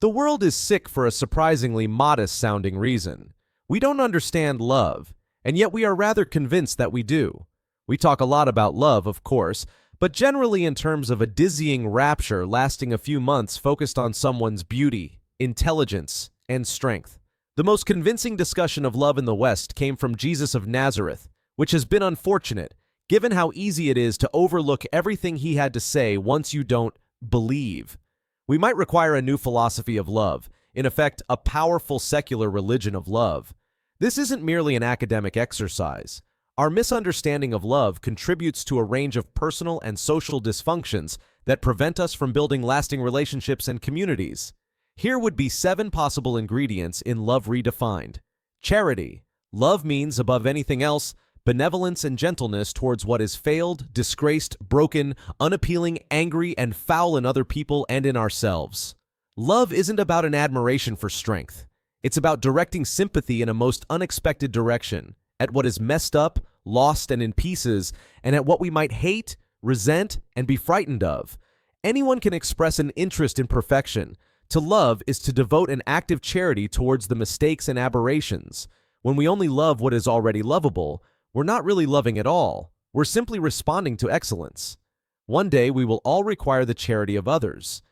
The world is sick for a surprisingly modest-sounding reason. We don't understand love, and yet we are rather convinced that we do. We talk a lot about love, of course, but generally in terms of a dizzying rapture lasting a few months focused on someone's beauty, intelligence, and strength. The most convincing discussion of love in the West came from Jesus of Nazareth, which has been unfortunate, given how easy it is to overlook everything he had to say once you don't believe. We might require a new philosophy of love, in effect, a powerful secular religion of love. This isn't merely an academic exercise. Our misunderstanding of love contributes to a range of personal and social dysfunctions that prevent us from building lasting relationships and communities. Here would be 7 possible ingredients in love redefined. Charity. Love means, above anything else, benevolence and gentleness towards what is failed, disgraced, broken, unappealing, angry, and foul in other people and in ourselves. Love isn't about an admiration for strength. It's about directing sympathy in a most unexpected direction, at what is messed up, lost, and in pieces, and at what we might hate, resent, and be frightened of. Anyone can express an interest in perfection. To love is to devote an active charity towards the mistakes and aberrations. When we only love what is already lovable, we're not really loving at all. We're simply responding to excellence. One day we will all require the charity of others.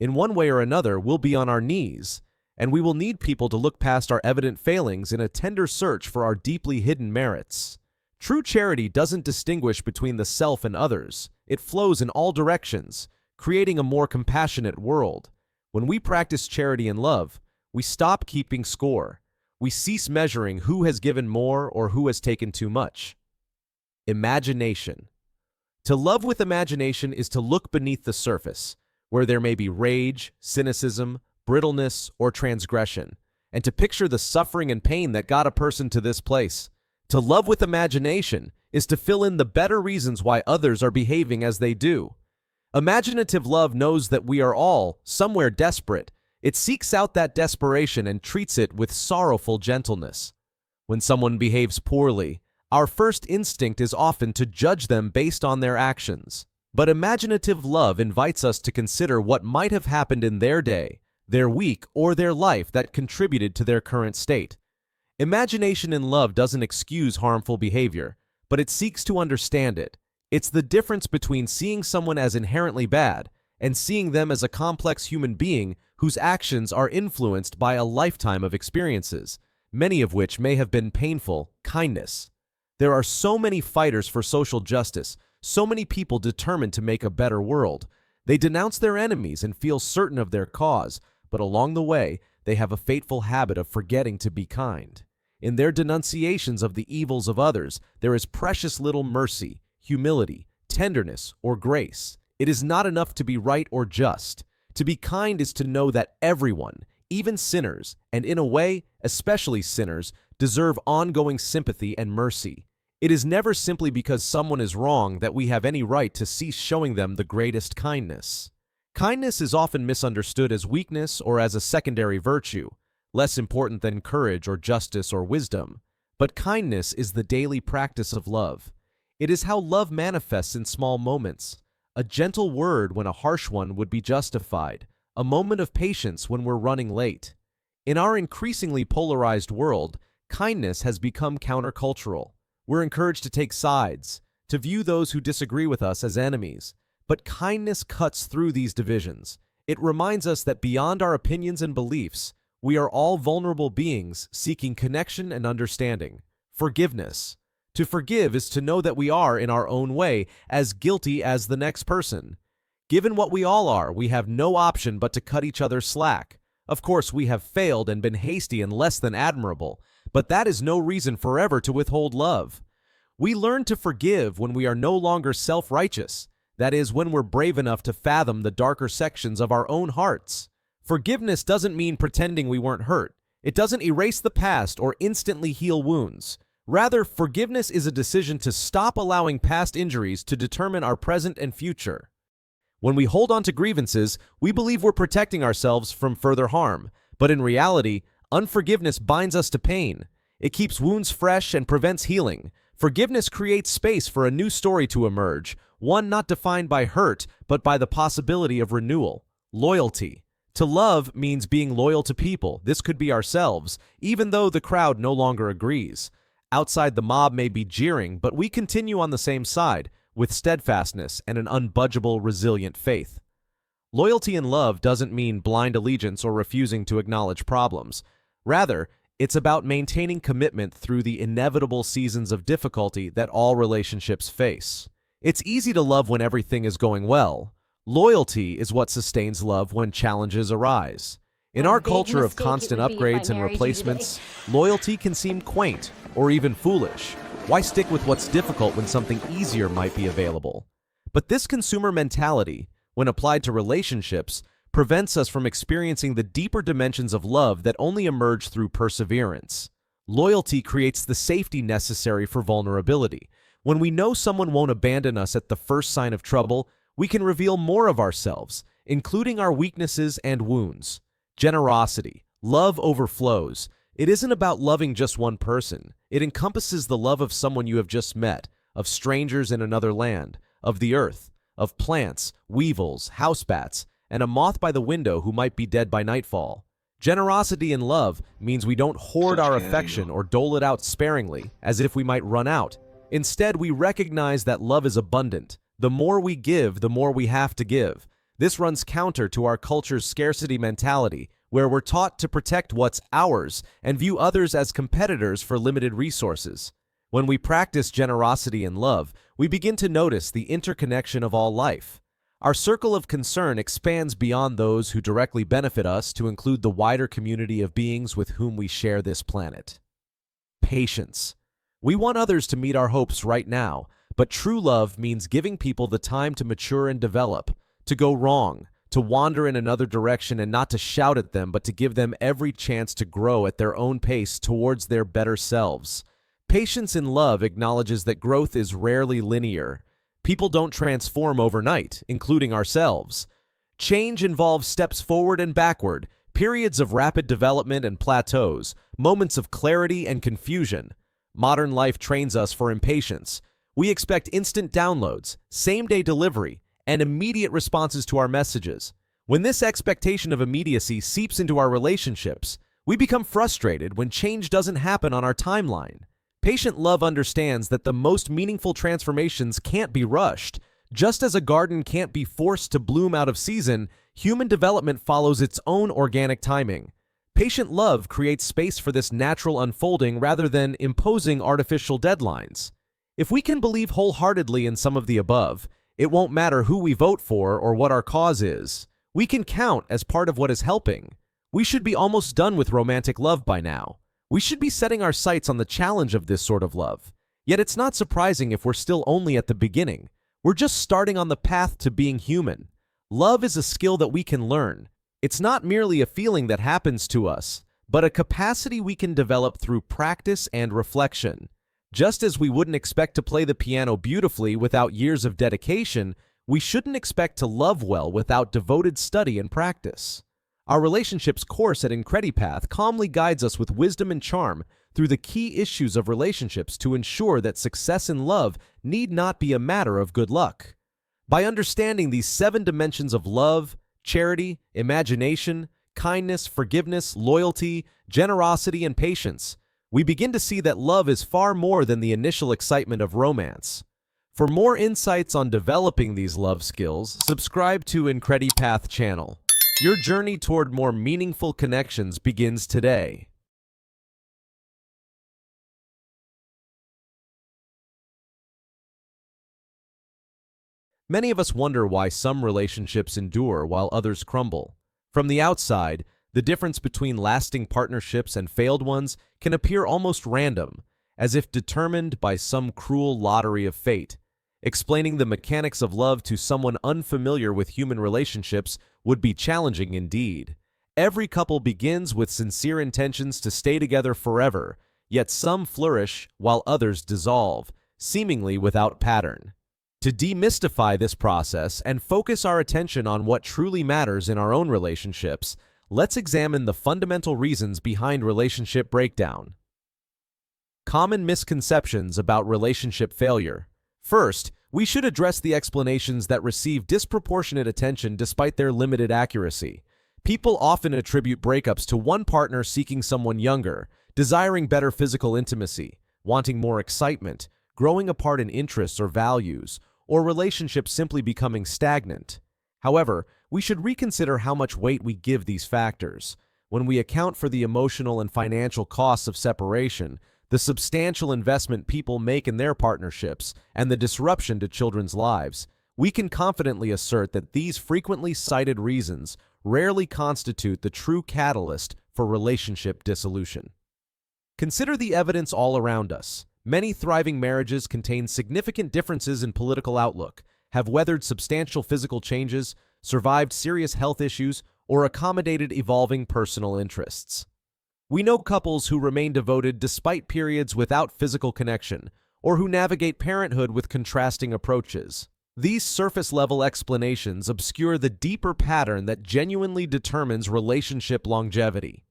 In one way or another, we'll be on our knees, and we will need people to look past our evident failings in a tender search for our deeply hidden merits. True charity doesn't distinguish between the self and others. It flows in all directions, creating a more compassionate world. When we practice charity and love, we stop keeping score. We cease measuring who has given more or who has taken too much. Imagination. To love with imagination is to look beneath the surface, where there may be rage, cynicism, brittleness, or transgression, and to picture the suffering and pain that got a person to this place. To love with imagination is to fill in the better reasons why others are behaving as they do. Imaginative love knows that we are all, somewhere, desperate. It seeks out that desperation and treats it with sorrowful gentleness. When someone behaves poorly, our first instinct is often to judge them based on their actions. But imaginative love invites us to consider what might have happened in their day, their week, or their life that contributed to their current state. Imagination in love doesn't excuse harmful behavior, but it seeks to understand it. It's the difference between seeing someone as inherently bad and seeing them as a complex human being whose actions are influenced by a lifetime of experiences, many of which may have been painful. Kindness. There are so many fighters for social justice, so many people determined to make a better world. They denounce their enemies and feel certain of their cause, but along the way, they have a fateful habit of forgetting to be kind. In their denunciations of the evils of others, there is precious little mercy, humility, tenderness, or grace. It is not enough to be right or just. To be kind is to know that everyone, even sinners, and in a way, especially sinners, deserve ongoing sympathy and mercy. It is never simply because someone is wrong that we have any right to cease showing them the greatest kindness. Kindness is often misunderstood as weakness or as a secondary virtue, less important than courage or justice or wisdom. But kindness is the daily practice of love. It is how love manifests in small moments. A gentle word when a harsh one would be justified. A moment of patience when we're running late. In our increasingly polarized world, kindness has become countercultural. We're encouraged to take sides, to view those who disagree with us as enemies. But kindness cuts through these divisions. It reminds us that beyond our opinions and beliefs, we are all vulnerable beings seeking connection and understanding. Forgiveness. To forgive is to know that we are, in our own way, as guilty as the next person. Given what we all are, we have no option but to cut each other slack. Of course, we have failed and been hasty and less than admirable, but that is no reason forever to withhold love. We learn to forgive when we are no longer self-righteous, that is, when we're brave enough to fathom the darker sections of our own hearts. Forgiveness doesn't mean pretending we weren't hurt. It doesn't erase the past or instantly heal wounds. Rather, forgiveness is a decision to stop allowing past injuries to determine our present and future. When we hold on to grievances, we believe we're protecting ourselves from further harm, but in reality, unforgiveness binds us to pain. It keeps wounds fresh and prevents healing. Forgiveness creates space for a new story to emerge, one not defined by hurt, but by the possibility of renewal. Loyalty. To love means being loyal to people. This could be ourselves, even though the crowd no longer agrees. Outside, the mob may be jeering, but we continue on the same side, with steadfastness and an unbudgeable, resilient faith. Loyalty in love doesn't mean blind allegiance or refusing to acknowledge problems. Rather, it's about maintaining commitment through the inevitable seasons of difficulty that all relationships face. It's easy to love when everything is going well. Loyalty is what sustains love when challenges arise. In our culture of constant upgrades and replacements, loyalty can seem quaint or even foolish. Why stick with what's difficult when something easier might be available? But this consumer mentality, when applied to relationships, prevents us from experiencing the deeper dimensions of love that only emerge through perseverance. Loyalty creates the safety necessary for vulnerability. When we know someone won't abandon us at the first sign of trouble, we can reveal more of ourselves, including our weaknesses and wounds. Generosity. Love overflows. It isn't about loving just one person. It encompasses the love of someone you have just met, of strangers in another land, of the earth, of plants, weevils, housebats, and a moth by the window who might be dead by nightfall. Generosity in love means we don't hoard our affection or dole it out sparingly, as if we might run out. Instead, we recognize that love is abundant. The more we give, the more we have to give. This runs counter to our culture's scarcity mentality, where we're taught to protect what's ours and view others as competitors for limited resources. When we practice generosity in love, we begin to notice the interconnection of all life. Our circle of concern expands beyond those who directly benefit us to include the wider community of beings with whom we share this planet. Patience. We want others to meet our hopes right now, but true love means giving people the time to mature and develop, to go wrong, to wander in another direction, and not to shout at them, but to give them every chance to grow at their own pace towards their better selves. Patience in love acknowledges that growth is rarely linear. People don't transform overnight, including ourselves. Change involves steps forward and backward, periods of rapid development and plateaus, moments of clarity and confusion. Modern life trains us for impatience. We expect instant downloads, same-day delivery, and immediate responses to our messages. When this expectation of immediacy seeps into our relationships, we become frustrated when change doesn't happen on our timeline. Patient love understands that the most meaningful transformations can't be rushed. Just as a garden can't be forced to bloom out of season, human development follows its own organic timing. Patient love creates space for this natural unfolding rather than imposing artificial deadlines. If we can believe wholeheartedly in some of the above, it won't matter who we vote for or what our cause is. We can count as part of what is helping. We should be almost done with romantic love by now. We should be setting our sights on the challenge of this sort of love. Yet it's not surprising if we're still only at the beginning. We're just starting on the path to being human. Love is a skill that we can learn. It's not merely a feeling that happens to us, but a capacity we can develop through practice and reflection. Just as we wouldn't expect to play the piano beautifully without years of dedication, we shouldn't expect to love well without devoted study and practice. Our relationships course at IncrediPath calmly guides us with wisdom and charm through the key issues of relationships to ensure that success in love need not be a matter of good luck. By understanding these 7 dimensions of love, charity, imagination, kindness, forgiveness, loyalty, generosity, and patience, we begin to see that love is far more than the initial excitement of romance. For more insights on developing these love skills, subscribe to IncrediPath channel. Your journey toward more meaningful connections begins today. Many of us wonder why some relationships endure while others crumble. From the outside, the difference between lasting partnerships and failed ones can appear almost random, as if determined by some cruel lottery of fate. Explaining the mechanics of love to someone unfamiliar with human relationships would be challenging indeed. Every couple begins with sincere intentions to stay together forever, yet some flourish while others dissolve, seemingly without pattern. To demystify this process and focus our attention on what truly matters in our own relationships, let's examine the fundamental reasons behind relationship breakdown. Common misconceptions about relationship failure. First, we should address the explanations that receive disproportionate attention despite their limited accuracy. People often attribute breakups to one partner seeking someone younger, desiring better physical intimacy, wanting more excitement, growing apart in interests or values, or relationships simply becoming stagnant. However, we should reconsider how much weight we give these factors. When we account for the emotional and financial costs of separation, the substantial investment people make in their partnerships, and the disruption to children's lives, we can confidently assert that these frequently cited reasons rarely constitute the true catalyst for relationship dissolution. Consider the evidence all around us. Many thriving marriages contain significant differences in political outlook, have weathered substantial physical changes, survived serious health issues, or accommodated evolving personal interests. We know couples who remain devoted despite periods without physical connection, or who navigate parenthood with contrasting approaches. These surface-level explanations obscure the deeper pattern that genuinely determines relationship longevity.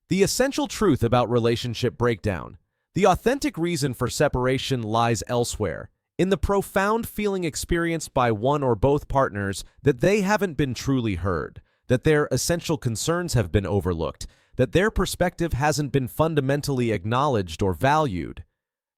The essential truth about relationship breakdown, the authentic reason for separation, lies elsewhere, in the profound feeling experienced by one or both partners that they haven't been truly heard, that their essential concerns have been overlooked, that their perspective hasn't been fundamentally acknowledged or valued.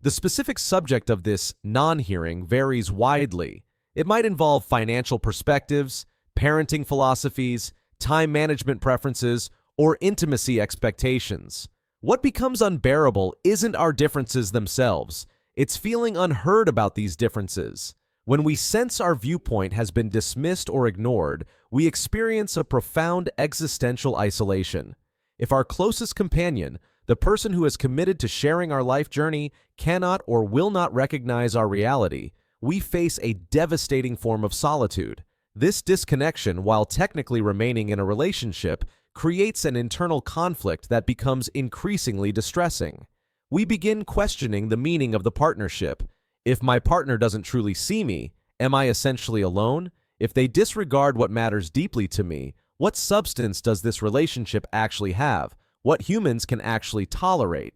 The specific subject of this non-hearing varies widely. It might involve financial perspectives, parenting philosophies, time management preferences, or intimacy expectations. What becomes unbearable isn't our differences themselves, it's feeling unheard about these differences. When we sense our viewpoint has been dismissed or ignored, we experience a profound existential isolation. If our closest companion, the person who is committed to sharing our life journey, cannot or will not recognize our reality, we face a devastating form of solitude. This disconnection, while technically remaining in a relationship, creates an internal conflict that becomes increasingly distressing. We begin questioning the meaning of the partnership. If my partner doesn't truly see me, am I essentially alone? If they disregard what matters deeply to me, what substance does this relationship actually have? What humans can actually tolerate?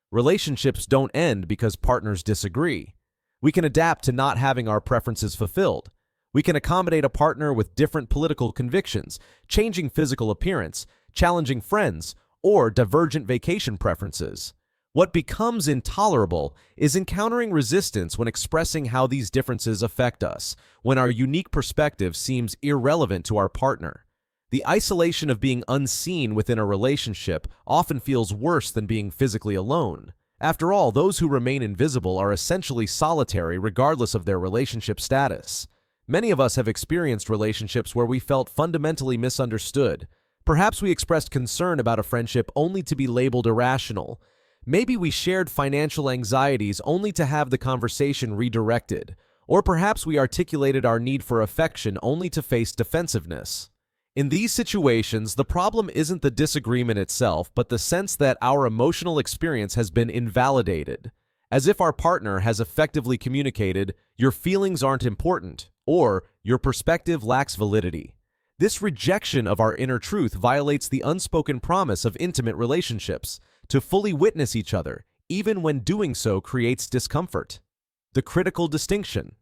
Relationships don't end because partners disagree. We can adapt to not having our preferences fulfilled. We can accommodate a partner with different political convictions, changing physical appearance, challenging friends, or divergent vacation preferences. What becomes intolerable is encountering resistance when expressing how these differences affect us, when our unique perspective seems irrelevant to our partner. The isolation of being unseen within a relationship often feels worse than being physically alone. After all, those who remain invisible are essentially solitary regardless of their relationship status. Many of us have experienced relationships where we felt fundamentally misunderstood. Perhaps we expressed concern about a friendship only to be labeled irrational. Maybe we shared financial anxieties only to have the conversation redirected. Or perhaps we articulated our need for affection only to face defensiveness. In these situations, the problem isn't the disagreement itself, but the sense that our emotional experience has been invalidated, as if our partner has effectively communicated, "Your feelings aren't important," or "Your perspective lacks validity." This rejection of our inner truth violates the unspoken promise of intimate relationships, to fully witness each other, even when doing so creates discomfort. The critical distinction.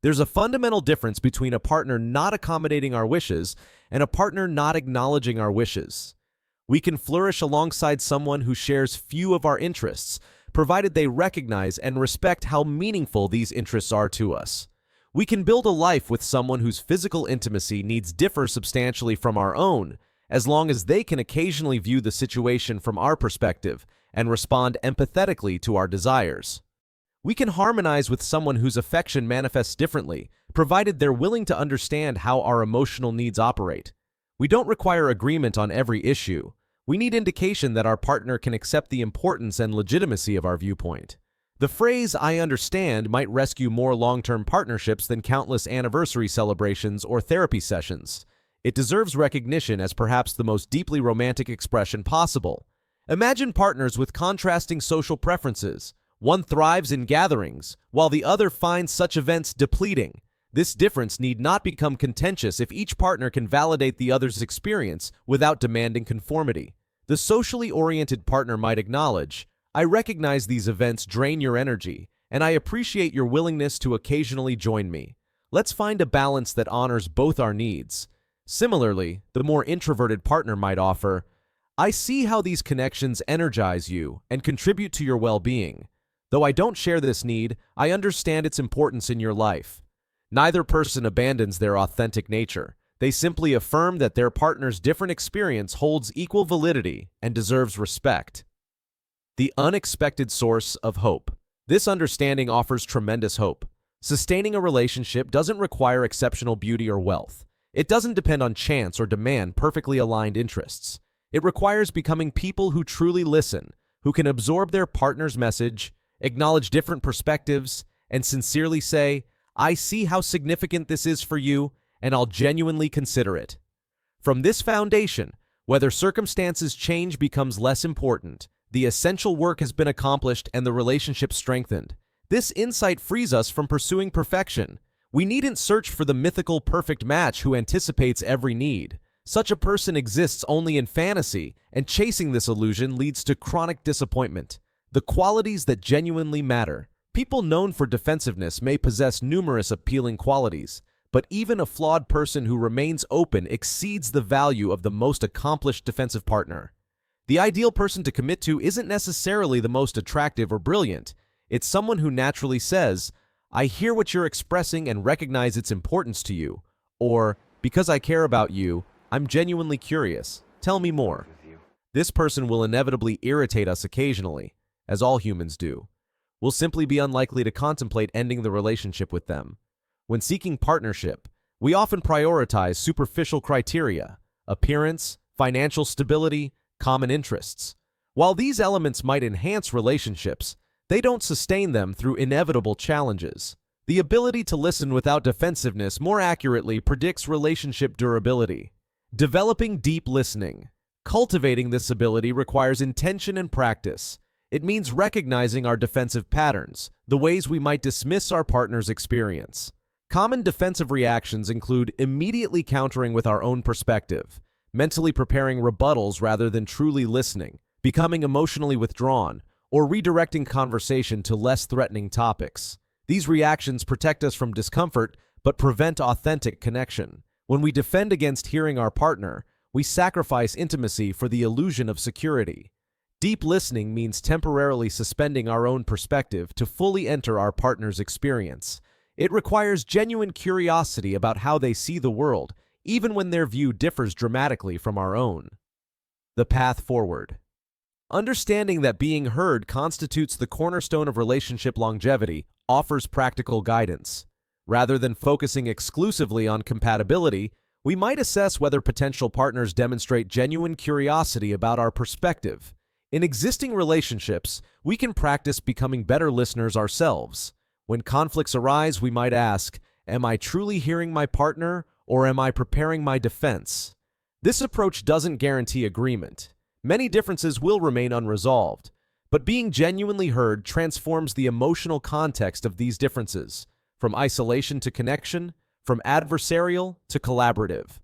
There's a fundamental difference between a partner not accommodating our wishes and a partner not acknowledging our wishes. We can flourish alongside someone who shares few of our interests, provided they recognize and respect how meaningful these interests are to us. We can build a life with someone whose physical intimacy needs differ substantially from our own, as long as they can occasionally view the situation from our perspective and respond empathetically to our desires. We can harmonize with someone whose affection manifests differently, provided they're willing to understand how our emotional needs operate. We don't require agreement on every issue. We need indication that our partner can accept the importance and legitimacy of our viewpoint. The phrase "I understand" might rescue more long-term partnerships than countless anniversary celebrations or therapy sessions. It deserves recognition as perhaps the most deeply romantic expression possible. Imagine partners with contrasting social preferences. One thrives in gatherings, while the other finds such events depleting. This difference need not become contentious if each partner can validate the other's experience without demanding conformity. The socially oriented partner might acknowledge, "I recognize these events drain your energy, and I appreciate your willingness to occasionally join me. Let's find a balance that honors both our needs." Similarly, the more introverted partner might offer, I see how these connections energize you and contribute to your well-being. Though I don't share this need, I understand its importance in your life. Neither person abandons their authentic nature. They simply affirm that their partner's different experience holds equal validity and deserves respect. The unexpected source of hope. This understanding offers tremendous hope. Sustaining a relationship doesn't require exceptional beauty or wealth. It doesn't depend on chance or demand perfectly aligned interests. It requires becoming people who truly listen, who can absorb their partner's message, acknowledge different perspectives, and sincerely say, I see how significant this is for you, and I'll genuinely consider it. From this foundation, whether circumstances change becomes less important, the essential work has been accomplished and the relationship strengthened. This insight frees us from pursuing perfection. We needn't search for the mythical perfect match who anticipates every need. Such a person exists only in fantasy, and chasing this illusion leads to chronic disappointment. The qualities that genuinely matter. People known for defensiveness may possess numerous appealing qualities, but even a flawed person who remains open exceeds the value of the most accomplished defensive partner. The ideal person to commit to isn't necessarily the most attractive or brilliant. It's someone who naturally says, I hear what you're expressing and recognize its importance to you. Or, because I care about you, I'm genuinely curious. Tell me more. This person will inevitably irritate us occasionally, as all humans do. We'll simply be unlikely to contemplate ending the relationship with them. When seeking partnership, we often prioritize superficial criteria: appearance, financial stability, common interests. While these elements might enhance relationships, they don't sustain them through inevitable challenges. The ability to listen without defensiveness more accurately predicts relationship durability. Developing deep listening. Cultivating this ability requires intention and practice. It means recognizing our defensive patterns, the ways we might dismiss our partner's experience. Common defensive reactions include immediately countering with our own perspective, mentally preparing rebuttals rather than truly listening, becoming emotionally withdrawn, or redirecting conversation to less threatening topics. These reactions protect us from discomfort but prevent authentic connection. When we defend against hearing our partner, we sacrifice intimacy for the illusion of security. Deep listening means temporarily suspending our own perspective to fully enter our partner's experience. It requires genuine curiosity about how they see the world, even when their view differs dramatically from our own. The path forward. Understanding that being heard constitutes the cornerstone of relationship longevity offers practical guidance. Rather than focusing exclusively on compatibility, we might assess whether potential partners demonstrate genuine curiosity about our perspective. In existing relationships, we can practice becoming better listeners ourselves. When conflicts arise, we might ask, am I truly hearing my partner, or am I preparing my defense? This approach doesn't guarantee agreement. Many differences will remain unresolved, but being genuinely heard transforms the emotional context of these differences, from isolation to connection, from adversarial to collaborative.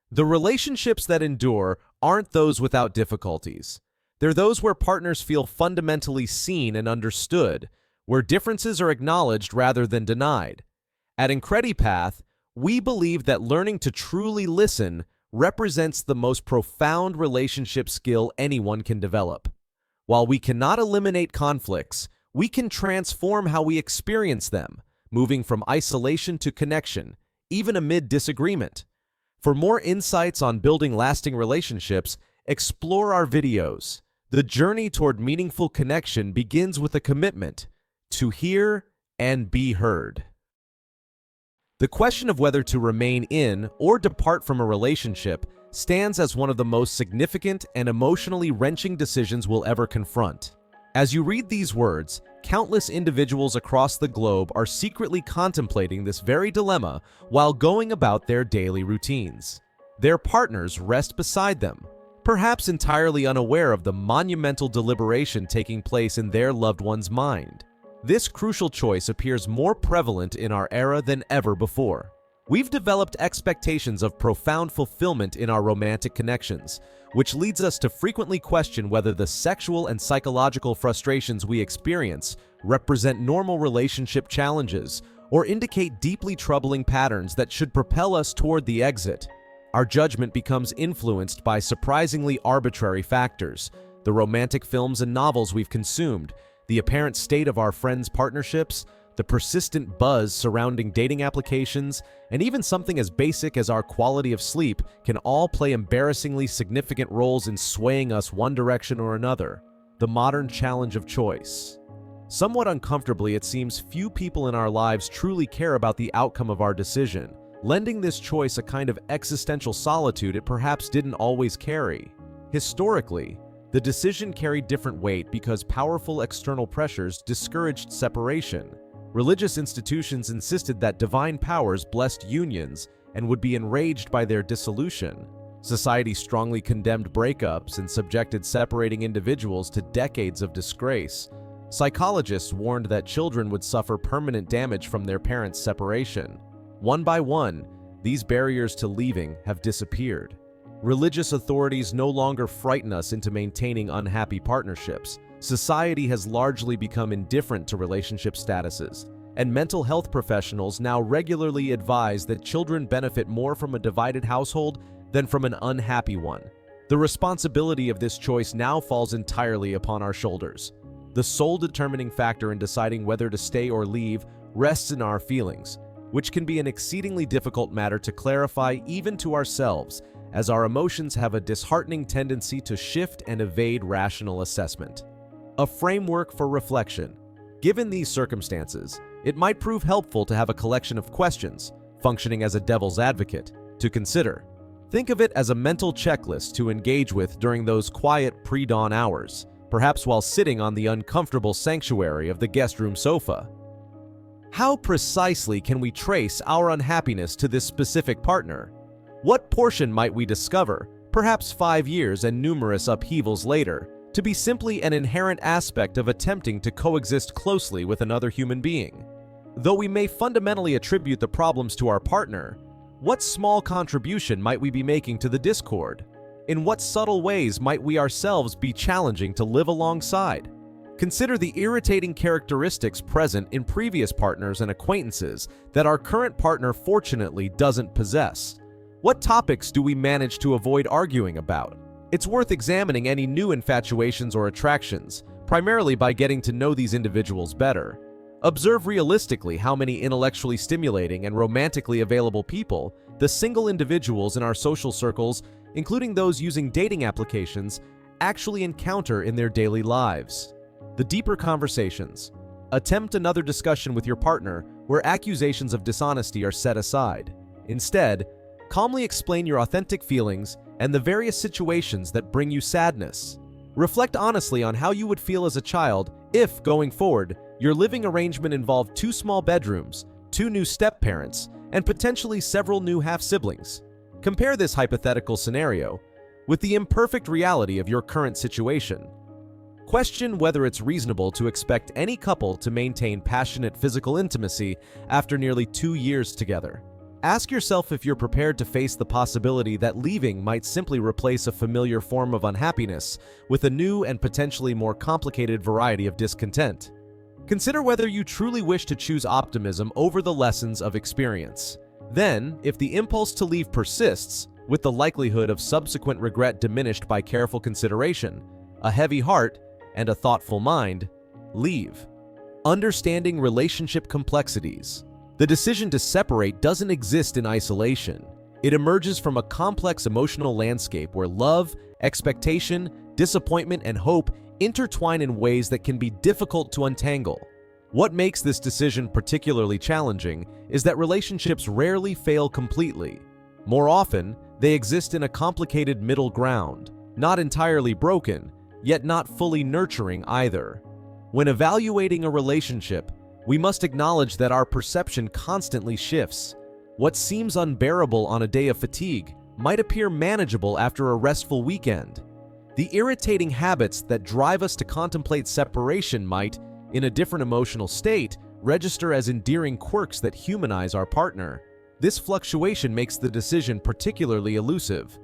The relationships that endure aren't those without difficulties. They're those where partners feel fundamentally seen and understood, where differences are acknowledged rather than denied. At IncrediPath, we believe that learning to truly listen represents the most profound relationship skill anyone can develop. While we cannot eliminate conflicts, we can transform how we experience them, moving from isolation to connection, even amid disagreement. For more insights on building lasting relationships, explore our videos. The journey toward meaningful connection begins with a commitment to hear and be heard. The question of whether to remain in or depart from a relationship stands as one of the most significant and emotionally wrenching decisions we'll ever confront. As you read these words, countless individuals across the globe are secretly contemplating this very dilemma while going about their daily routines. Their partners rest beside them, perhaps entirely unaware of the monumental deliberation taking place in their loved one's mind. This crucial choice appears more prevalent in our era than ever before. We've developed expectations of profound fulfillment in our romantic connections, which leads us to frequently question whether the sexual and psychological frustrations we experience represent normal relationship challenges or indicate deeply troubling patterns that should propel us toward the exit. Our judgment becomes influenced by surprisingly arbitrary factors: the romantic films and novels we've consumed, the apparent state of our friends' partnerships, the persistent buzz surrounding dating applications, and even something as basic as our quality of sleep can all play embarrassingly significant roles in swaying us one direction or another. The modern challenge of choice. Somewhat uncomfortably, it seems few people in our lives truly care about the outcome of our decision, lending this choice a kind of existential solitude it perhaps didn't always carry. Historically, the decision carried different weight because powerful external pressures discouraged separation. Religious institutions insisted that divine powers blessed unions and would be enraged by their dissolution. Society strongly condemned breakups and subjected separating individuals to decades of disgrace. Psychologists warned that children would suffer permanent damage from their parents' separation. One by one, these barriers to leaving have disappeared. Religious authorities no longer frighten us into maintaining unhappy partnerships. Society has largely become indifferent to relationship statuses, and mental health professionals now regularly advise that children benefit more from a divided household than from an unhappy one. The responsibility of this choice now falls entirely upon our shoulders. The sole determining factor in deciding whether to stay or leave rests in our feelings, which can be an exceedingly difficult matter to clarify even to ourselves, as our emotions have a disheartening tendency to shift and evade rational assessment. A framework for reflection. Given these circumstances, it might prove helpful to have a collection of questions, functioning as a devil's advocate, to consider. Think of it as a mental checklist to engage with during those quiet pre-dawn hours, perhaps while sitting on the uncomfortable sanctuary of the guest room sofa. How precisely can we trace our unhappiness to this specific partner? What portion might we discover, perhaps 5 years and numerous upheavals later, to be simply an inherent aspect of attempting to coexist closely with another human being? Though we may fundamentally attribute the problems to our partner, what small contribution might we be making to the discord? In what subtle ways might we ourselves be challenging to live alongside? Consider the irritating characteristics present in previous partners and acquaintances that our current partner fortunately doesn't possess. What topics do we manage to avoid arguing about? It's worth examining any new infatuations or attractions, primarily by getting to know these individuals better. Observe realistically how many intellectually stimulating and romantically available people the single individuals in our social circles, including those using dating applications, actually encounter in their daily lives. The deeper conversations. Attempt another discussion with your partner where accusations of dishonesty are set aside. Instead, calmly explain your authentic feelings and the various situations that bring you sadness. Reflect honestly on how you would feel as a child if, going forward, your living arrangement involved 2 small bedrooms, 2 new step-parents, and potentially several new half-siblings. Compare this hypothetical scenario with the imperfect reality of your current situation. Question whether it's reasonable to expect any couple to maintain passionate physical intimacy after nearly 2 years together. Ask yourself if you're prepared to face the possibility that leaving might simply replace a familiar form of unhappiness with a new and potentially more complicated variety of discontent. Consider whether you truly wish to choose optimism over the lessons of experience. Then, if the impulse to leave persists, with the likelihood of subsequent regret diminished by careful consideration, a heavy heart, and a thoughtful mind, leave. Understanding relationship complexities. The decision to separate doesn't exist in isolation. It emerges from a complex emotional landscape where love, expectation, disappointment, and hope intertwine in ways that can be difficult to untangle. What makes this decision particularly challenging is that relationships rarely fail completely. More often, they exist in a complicated middle ground, not entirely broken, yet not fully nurturing either. When evaluating a relationship, we must acknowledge that our perception constantly shifts. What seems unbearable on a day of fatigue might appear manageable after a restful weekend. The irritating habits that drive us to contemplate separation might, in a different emotional state, register as endearing quirks that humanize our partner. This fluctuation makes the decision particularly elusive.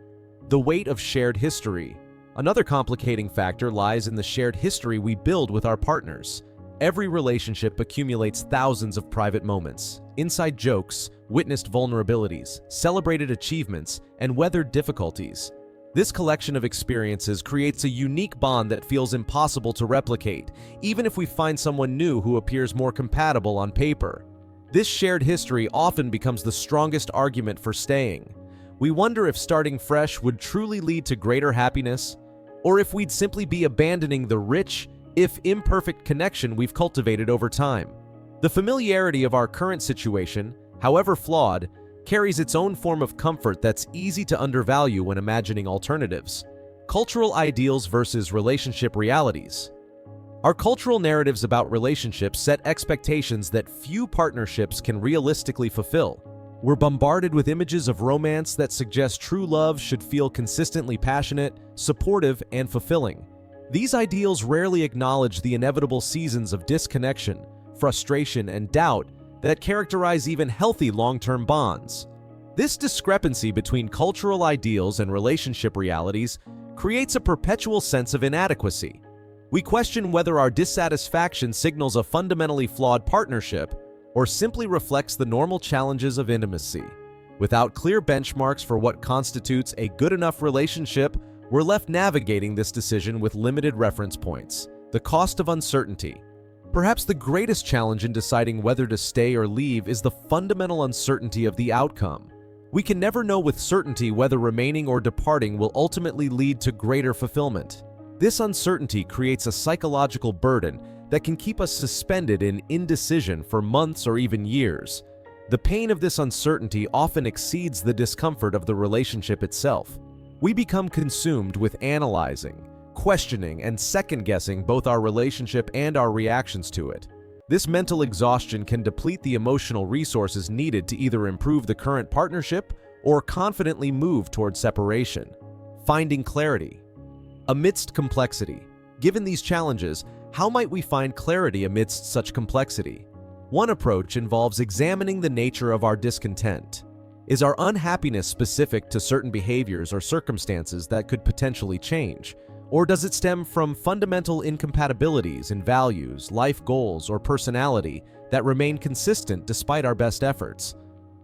The weight of shared history. Another complicating factor lies in the shared history we build with our partners. Every relationship accumulates thousands of private moments, inside jokes, witnessed vulnerabilities, celebrated achievements, and weathered difficulties. This collection of experiences creates a unique bond that feels impossible to replicate, even if we find someone new who appears more compatible on paper. This shared history often becomes the strongest argument for staying. We wonder if starting fresh would truly lead to greater happiness, or if we'd simply be abandoning the rich, if imperfect connection we've cultivated over time. The familiarity of our current situation, however flawed, carries its own form of comfort that's easy to undervalue when imagining alternatives. Cultural ideals versus relationship realities. Our cultural narratives about relationships set expectations that few partnerships can realistically fulfill. We're bombarded with images of romance that suggest true love should feel consistently passionate, supportive, and fulfilling. These ideals rarely acknowledge the inevitable seasons of disconnection, frustration, and doubt that characterize even healthy long-term bonds. This discrepancy between cultural ideals and relationship realities creates a perpetual sense of inadequacy. We question whether our dissatisfaction signals a fundamentally flawed partnership or simply reflects the normal challenges of intimacy. Without clear benchmarks for what constitutes a good enough relationship, we're left navigating this decision with limited reference points. The cost of uncertainty. Perhaps the greatest challenge in deciding whether to stay or leave is the fundamental uncertainty of the outcome. We can never know with certainty whether remaining or departing will ultimately lead to greater fulfillment. This uncertainty creates a psychological burden that can keep us suspended in indecision for months or even years. The pain of this uncertainty often exceeds the discomfort of the relationship itself. We become consumed with analyzing, questioning, and second-guessing both our relationship and our reactions to it. This mental exhaustion can deplete the emotional resources needed to either improve the current partnership or confidently move toward separation. Finding clarity. Amidst complexity. Given these challenges, how might we find clarity amidst such complexity? One approach involves examining the nature of our discontent. Is our unhappiness specific to certain behaviors or circumstances that could potentially change? Or does it stem from fundamental incompatibilities in values, life goals, or personality that remain consistent despite our best efforts?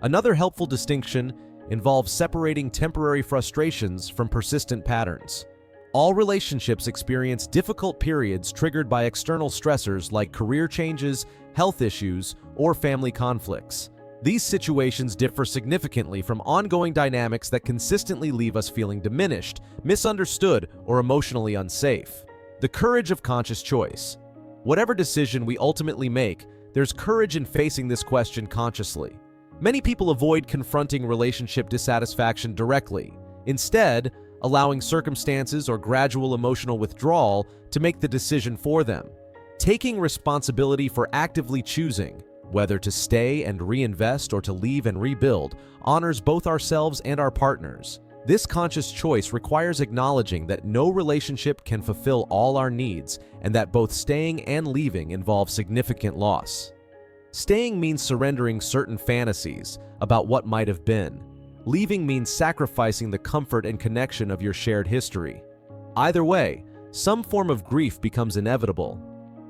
Another helpful distinction involves separating temporary frustrations from persistent patterns. All relationships experience difficult periods triggered by external stressors like career changes, health issues, or family conflicts. These situations differ significantly from ongoing dynamics that consistently leave us feeling diminished, misunderstood, or emotionally unsafe. The courage of conscious choice. Whatever decision we ultimately make, there's courage in facing this question consciously. Many people avoid confronting relationship dissatisfaction directly, instead, allowing circumstances or gradual emotional withdrawal to make the decision for them. Taking responsibility for actively choosing whether to stay and reinvest or to leave and rebuild honors both ourselves and our partners. This conscious choice requires acknowledging that no relationship can fulfill all our needs and that both staying and leaving involve significant loss. Staying means surrendering certain fantasies about what might have been. Leaving means sacrificing the comfort and connection of your shared history. Either way, some form of grief becomes inevitable.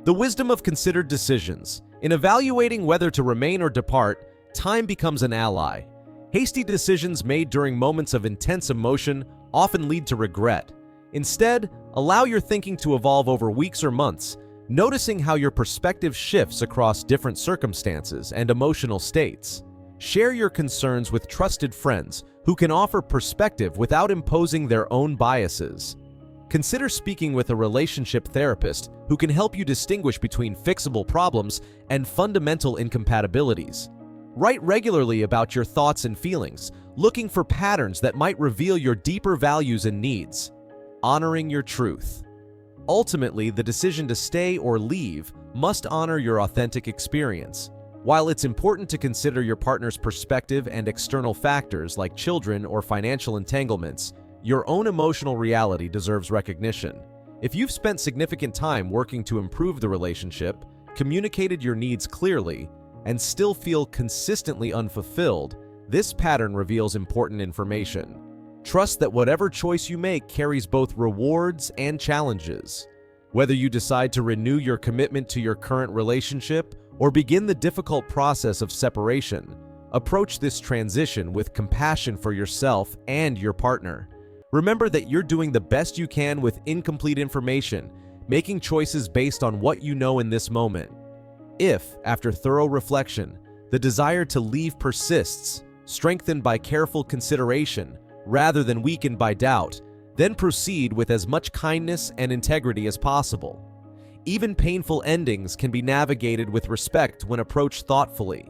The wisdom of considered decisions. In evaluating whether to remain or depart, time becomes an ally. Hasty decisions made during moments of intense emotion often lead to regret. Instead, allow your thinking to evolve over weeks or months, noticing how your perspective shifts across different circumstances and emotional states. Share your concerns with trusted friends who can offer perspective without imposing their own biases. Consider speaking with a relationship therapist who can help you distinguish between fixable problems and fundamental incompatibilities. Write regularly about your thoughts and feelings, looking for patterns that might reveal your deeper values and needs. Honoring your truth. Ultimately, the decision to stay or leave must honor your authentic experience. While it's important to consider your partner's perspective and external factors like children or financial entanglements, your own emotional reality deserves recognition. If you've spent significant time working to improve the relationship, communicated your needs clearly, and still feel consistently unfulfilled, this pattern reveals important information. Trust that whatever choice you make carries both rewards and challenges. Whether you decide to renew your commitment to your current relationship or begin the difficult process of separation, approach this transition with compassion for yourself and your partner. Remember that you're doing the best you can with incomplete information, making choices based on what you know in this moment. If, after thorough reflection, the desire to leave persists, strengthened by careful consideration rather than weakened by doubt, then proceed with as much kindness and integrity as possible. Even painful endings can be navigated with respect when approached thoughtfully.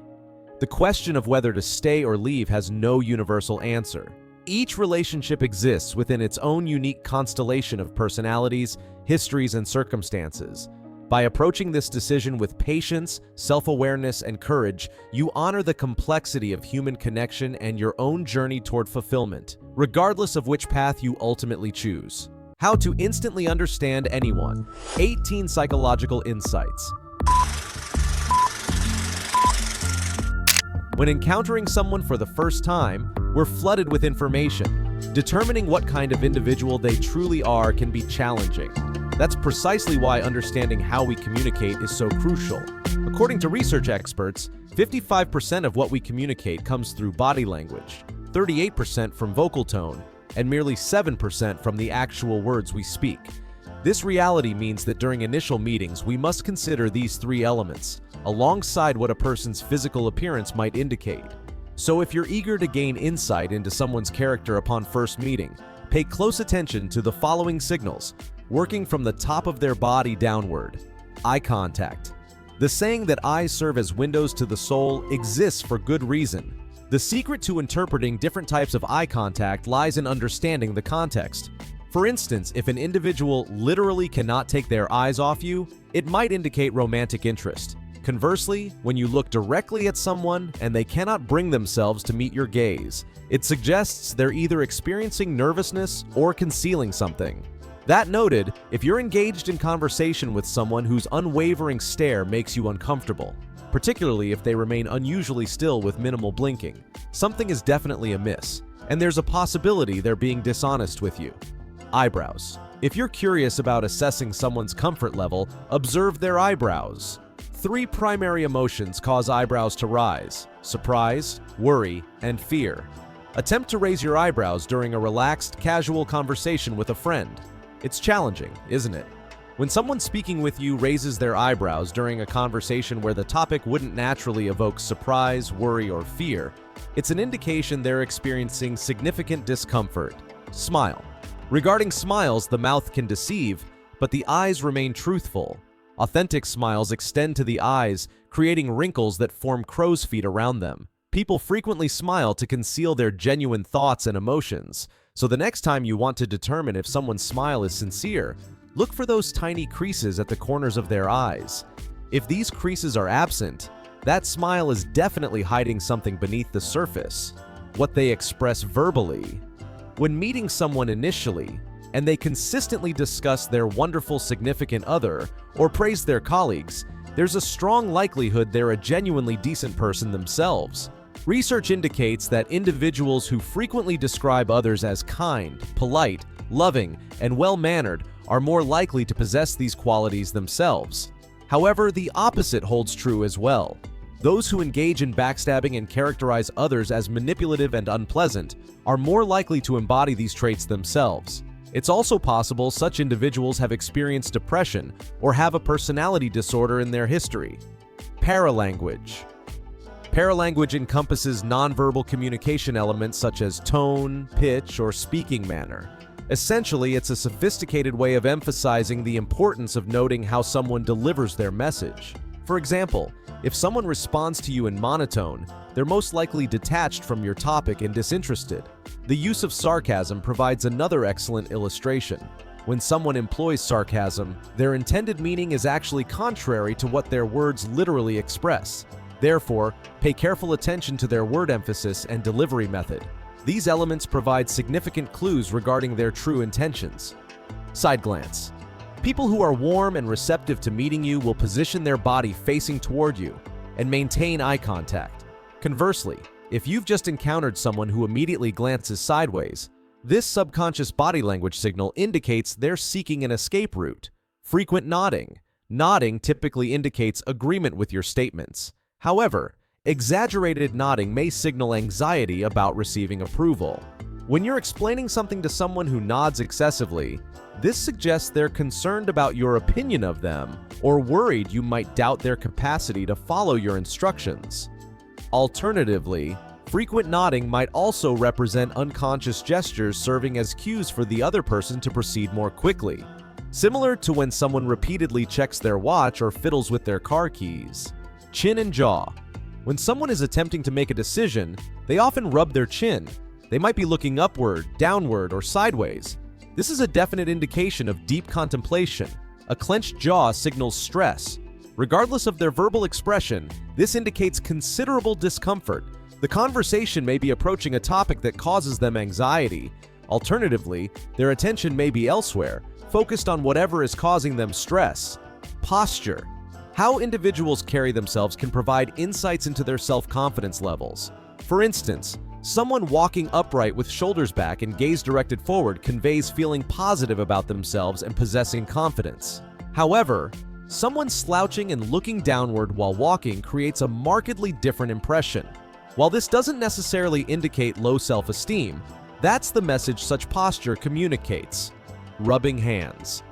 The question of whether to stay or leave has no universal answer. Each relationship exists within its own unique constellation of personalities, histories, and circumstances. By approaching this decision with patience, self-awareness, and courage, you honor the complexity of human connection and your own journey toward fulfillment, regardless of which path you ultimately choose. How to instantly understand anyone. 18 psychological insights. When encountering someone for the first time, we're flooded with information. Determining what kind of individual they truly are can be challenging. That's precisely why understanding how we communicate is so crucial. According to research experts, 55% of what we communicate comes through body language, 38% from vocal tone, and merely 7% from the actual words we speak. This reality means that during initial meetings, we must consider these three elements, alongside what a person's physical appearance might indicate. So if you're eager to gain insight into someone's character upon first meeting, pay close attention to the following signals, working from the top of their body downward. Eye contact. The saying that eyes serve as windows to the soul exists for good reason. The secret to interpreting different types of eye contact lies in understanding the context. For instance, if an individual literally cannot take their eyes off you, it might indicate romantic interest. Conversely, when you look directly at someone and they cannot bring themselves to meet your gaze, it suggests they're either experiencing nervousness or concealing something. That noted, if you're engaged in conversation with someone whose unwavering stare makes you uncomfortable, particularly if they remain unusually still with minimal blinking, something is definitely amiss, and there's a possibility they're being dishonest with you. Eyebrows. If you're curious about assessing someone's comfort level, observe their eyebrows. 3 primary emotions cause eyebrows to rise: surprise, worry, and fear. Attempt to raise your eyebrows during a relaxed, casual conversation with a friend. It's challenging, isn't it? When someone speaking with you raises their eyebrows during a conversation where the topic wouldn't naturally evoke surprise, worry, or fear, it's an indication they're experiencing significant discomfort. Smile. Regarding smiles, the mouth can deceive, but the eyes remain truthful. Authentic smiles extend to the eyes, creating wrinkles that form crow's feet around them. People frequently smile to conceal their genuine thoughts and emotions, so the next time you want to determine if someone's smile is sincere, look for those tiny creases at the corners of their eyes. If these creases are absent, that smile is definitely hiding something beneath the surface, what they express verbally. When meeting someone initially, and they consistently discuss their wonderful significant other or praise their colleagues, there's a strong likelihood they're a genuinely decent person themselves. Research indicates that individuals who frequently describe others as kind, polite, loving, and well-mannered are more likely to possess these qualities themselves. However, the opposite holds true as well. Those who engage in backstabbing and characterize others as manipulative and unpleasant are more likely to embody these traits themselves. It's also possible such individuals have experienced depression or have a personality disorder in their history. Paralanguage. Paralanguage encompasses nonverbal communication elements such as tone, pitch, or speaking manner. Essentially, it's a sophisticated way of emphasizing the importance of noting how someone delivers their message. For example, if someone responds to you in monotone, they're most likely detached from your topic and disinterested. The use of sarcasm provides another excellent illustration. When someone employs sarcasm, their intended meaning is actually contrary to what their words literally express. Therefore, pay careful attention to their word emphasis and delivery method. These elements provide significant clues regarding their true intentions. Side glance. People who are warm and receptive to meeting you will position their body facing toward you and maintain eye contact. Conversely, if you've just encountered someone who immediately glances sideways, this subconscious body language signal indicates they're seeking an escape route. Frequent nodding, Nodding typically indicates agreement with your statements. However, exaggerated nodding may signal anxiety about receiving approval. When you're explaining something to someone who nods excessively, this suggests they're concerned about your opinion of them or worried you might doubt their capacity to follow your instructions. Alternatively, frequent nodding might also represent unconscious gestures serving as cues for the other person to proceed more quickly, similar to when someone repeatedly checks their watch or fiddles with their car keys. Chin and jaw. When someone is attempting to make a decision, they often rub their chin. They might be looking upward, downward, or sideways. This is a definite indication of deep contemplation. A clenched jaw signals stress. Regardless of their verbal expression, this indicates considerable discomfort. The conversation may be approaching a topic that causes them anxiety. Alternatively, their attention may be elsewhere, focused on whatever is causing them stress. Posture. How individuals carry themselves can provide insights into their self-confidence levels. For instance, someone walking upright with shoulders back and gaze directed forward conveys feeling positive about themselves and possessing confidence. However, someone slouching and looking downward while walking creates a markedly different impression. While this doesn't necessarily indicate low self-esteem, that's the message such posture communicates. Rubbing hands.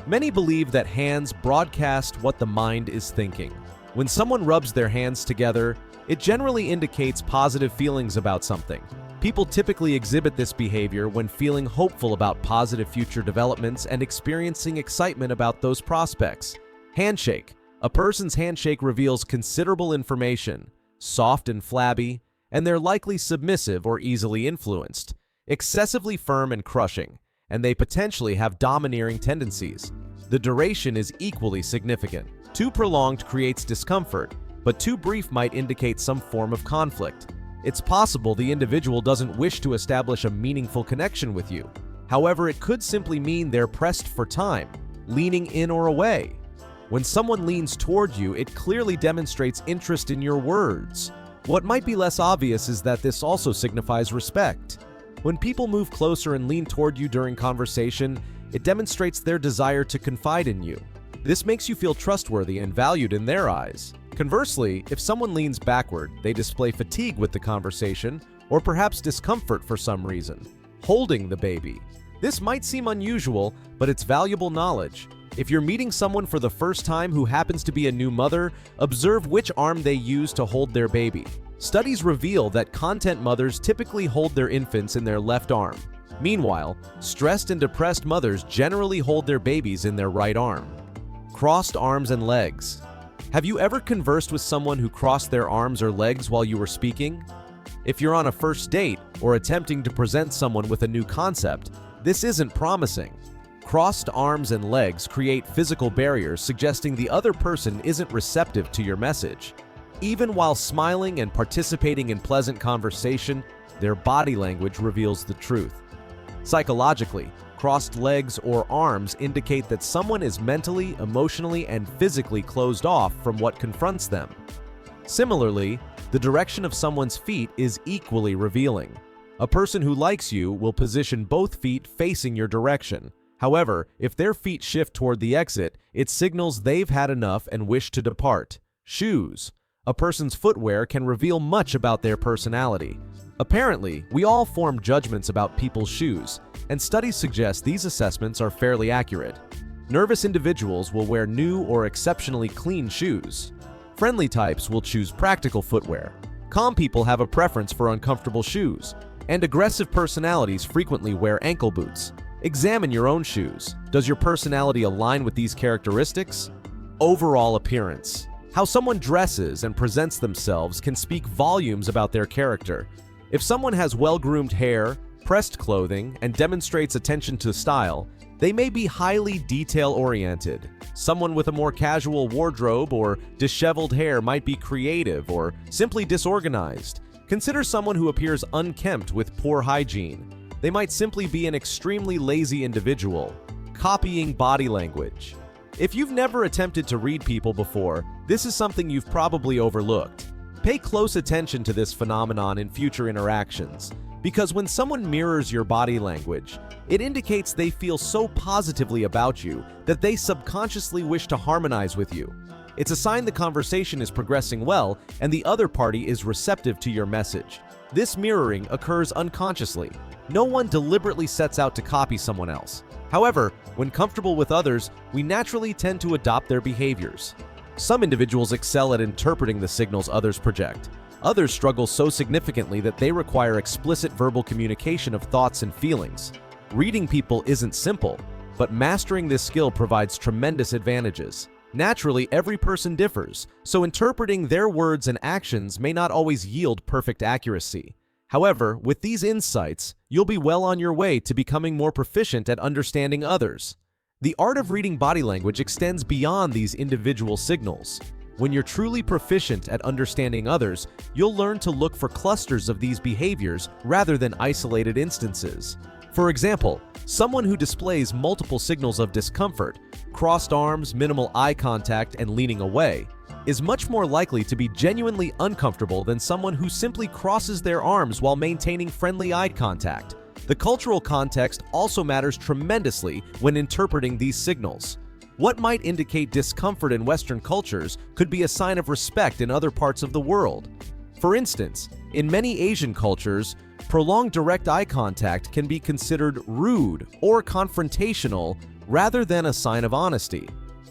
Many believe that hands broadcast what the mind is thinking. When someone rubs their hands together, it generally indicates positive feelings about something. People typically exhibit this behavior when feeling hopeful about positive future developments and experiencing excitement about those prospects. Handshake. A person's handshake reveals considerable information, soft and flabby, and they're likely submissive or easily influenced, excessively firm and crushing, and they potentially have domineering tendencies. The duration is equally significant. Too prolonged creates discomfort, but too brief might indicate some form of conflict. It's possible the individual doesn't wish to establish a meaningful connection with you. However, it could simply mean they're pressed for time, leaning in or away. When someone leans toward you, it clearly demonstrates interest in your words. What might be less obvious is that this also signifies respect. When people move closer and lean toward you during conversation, it demonstrates their desire to confide in you. This makes you feel trustworthy and valued in their eyes. Conversely, if someone leans backward, they display fatigue with the conversation or perhaps discomfort for some reason. Holding the baby. This might seem unusual, but it's valuable knowledge. If you're meeting someone for the first time who happens to be a new mother, observe which arm they use to hold their baby. Studies reveal that content mothers typically hold their infants in their left arm. Meanwhile, stressed and depressed mothers generally hold their babies in their right arm. Crossed arms and legs. Have you ever conversed with someone who crossed their arms or legs while you were speaking? If you're on a first date or attempting to present someone with a new concept, this isn't promising. Crossed arms and legs create physical barriers suggesting the other person isn't receptive to your message. Even while smiling and participating in pleasant conversation, their body language reveals the truth. Psychologically, crossed legs or arms indicate that someone is mentally, emotionally, and physically closed off from what confronts them. Similarly, the direction of someone's feet is equally revealing. A person who likes you will position both feet facing your direction. However, if their feet shift toward the exit, it signals they've had enough and wish to depart. Shoes. A person's footwear can reveal much about their personality. Apparently, we all form judgments about people's shoes, and studies suggest these assessments are fairly accurate. Nervous individuals will wear new or exceptionally clean shoes. Friendly types will choose practical footwear. Calm people have a preference for uncomfortable shoes, and aggressive personalities frequently wear ankle boots. Examine your own shoes. Does your personality align with these characteristics? Overall appearance. How someone dresses and presents themselves can speak volumes about their character. If someone has well-groomed hair, pressed clothing, and demonstrates attention to style, they may be highly detail-oriented. Someone with a more casual wardrobe or disheveled hair might be creative or simply disorganized. Consider someone who appears unkempt with poor hygiene. They might simply be an extremely lazy individual. Copying body language. If you've never attempted to read people before, this is something you've probably overlooked. Pay close attention to this phenomenon in future interactions. Because when someone mirrors your body language, it indicates they feel so positively about you that they subconsciously wish to harmonize with you. It's a sign the conversation is progressing well and the other party is receptive to your message. This mirroring occurs unconsciously. No one deliberately sets out to copy someone else. However, when comfortable with others, we naturally tend to adopt their behaviors. Some individuals excel at interpreting the signals others project. Others struggle so significantly that they require explicit verbal communication of thoughts and feelings. Reading people isn't simple, but mastering this skill provides tremendous advantages. Naturally, every person differs, so interpreting their words and actions may not always yield perfect accuracy. However, with these insights, you'll be well on your way to becoming more proficient at understanding others. The art of reading body language extends beyond these individual signals. When you're truly proficient at understanding others, you'll learn to look for clusters of these behaviors rather than isolated instances. For example, someone who displays multiple signals of discomfort, crossed arms, minimal eye contact, and leaning away, is much more likely to be genuinely uncomfortable than someone who simply crosses their arms while maintaining friendly eye contact. The cultural context also matters tremendously when interpreting these signals. What might indicate discomfort in Western cultures could be a sign of respect in other parts of the world. For instance, in many Asian cultures, prolonged direct eye contact can be considered rude or confrontational rather than a sign of honesty.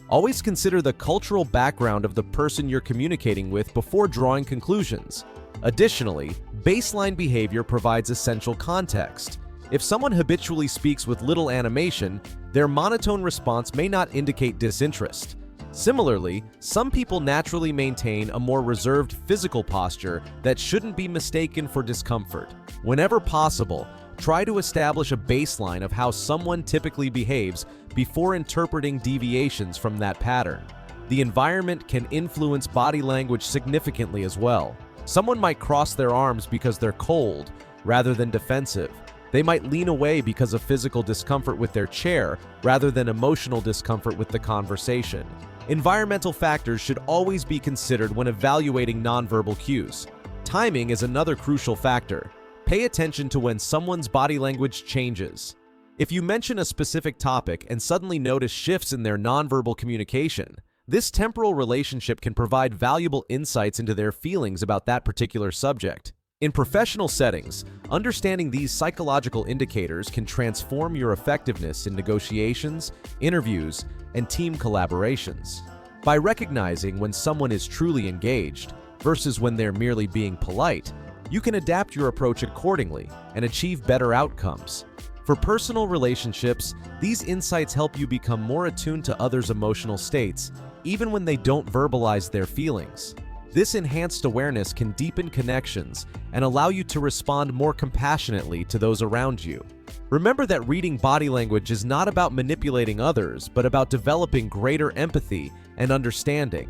Always consider the cultural background of the person you're communicating with before drawing conclusions. Additionally, baseline behavior provides essential context. If someone habitually speaks with little animation, their monotone response may not indicate disinterest. Similarly, some people naturally maintain a more reserved physical posture that shouldn't be mistaken for discomfort. Whenever possible, try to establish a baseline of how someone typically behaves before interpreting deviations from that pattern. The environment can influence body language significantly as well. Someone might cross their arms because they're cold rather than defensive. They might lean away because of physical discomfort with their chair rather than emotional discomfort with the conversation. Environmental factors should always be considered when evaluating nonverbal cues. Timing is another crucial factor. Pay attention to when someone's body language changes. If you mention a specific topic and suddenly notice shifts in their nonverbal communication, this temporal relationship can provide valuable insights into their feelings about that particular subject. In professional settings, understanding these psychological indicators can transform your effectiveness in negotiations, interviews, and team collaborations. By recognizing when someone is truly engaged versus when they're merely being polite, you can adapt your approach accordingly and achieve better outcomes. For personal relationships, these insights help you become more attuned to others' emotional states, even when they don't verbalize their feelings. This enhanced awareness can deepen connections and allow you to respond more compassionately to those around you. Remember that reading body language is not about manipulating others, but about developing greater empathy and understanding.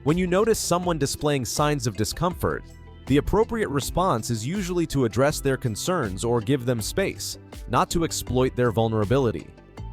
When you notice someone displaying signs of discomfort, the appropriate response is usually to address their concerns or give them space, not to exploit their vulnerability.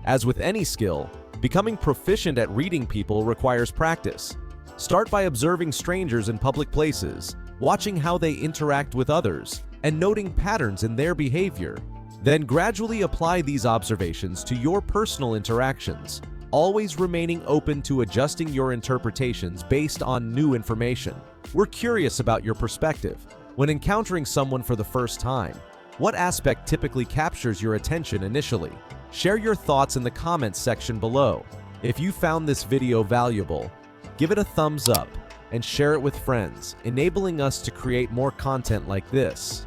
As with any skill, becoming proficient at reading people requires practice. Start by observing strangers in public places, watching how they interact with others, and noting patterns in their behavior. Then gradually apply these observations to your personal interactions, always remaining open to adjusting your interpretations based on new information. We're curious about your perspective. When encountering someone for the first time, what aspect typically captures your attention initially? Share your thoughts in the comments section below. If you found this video valuable, give it a thumbs up and share it with friends, enabling us to create more content like this.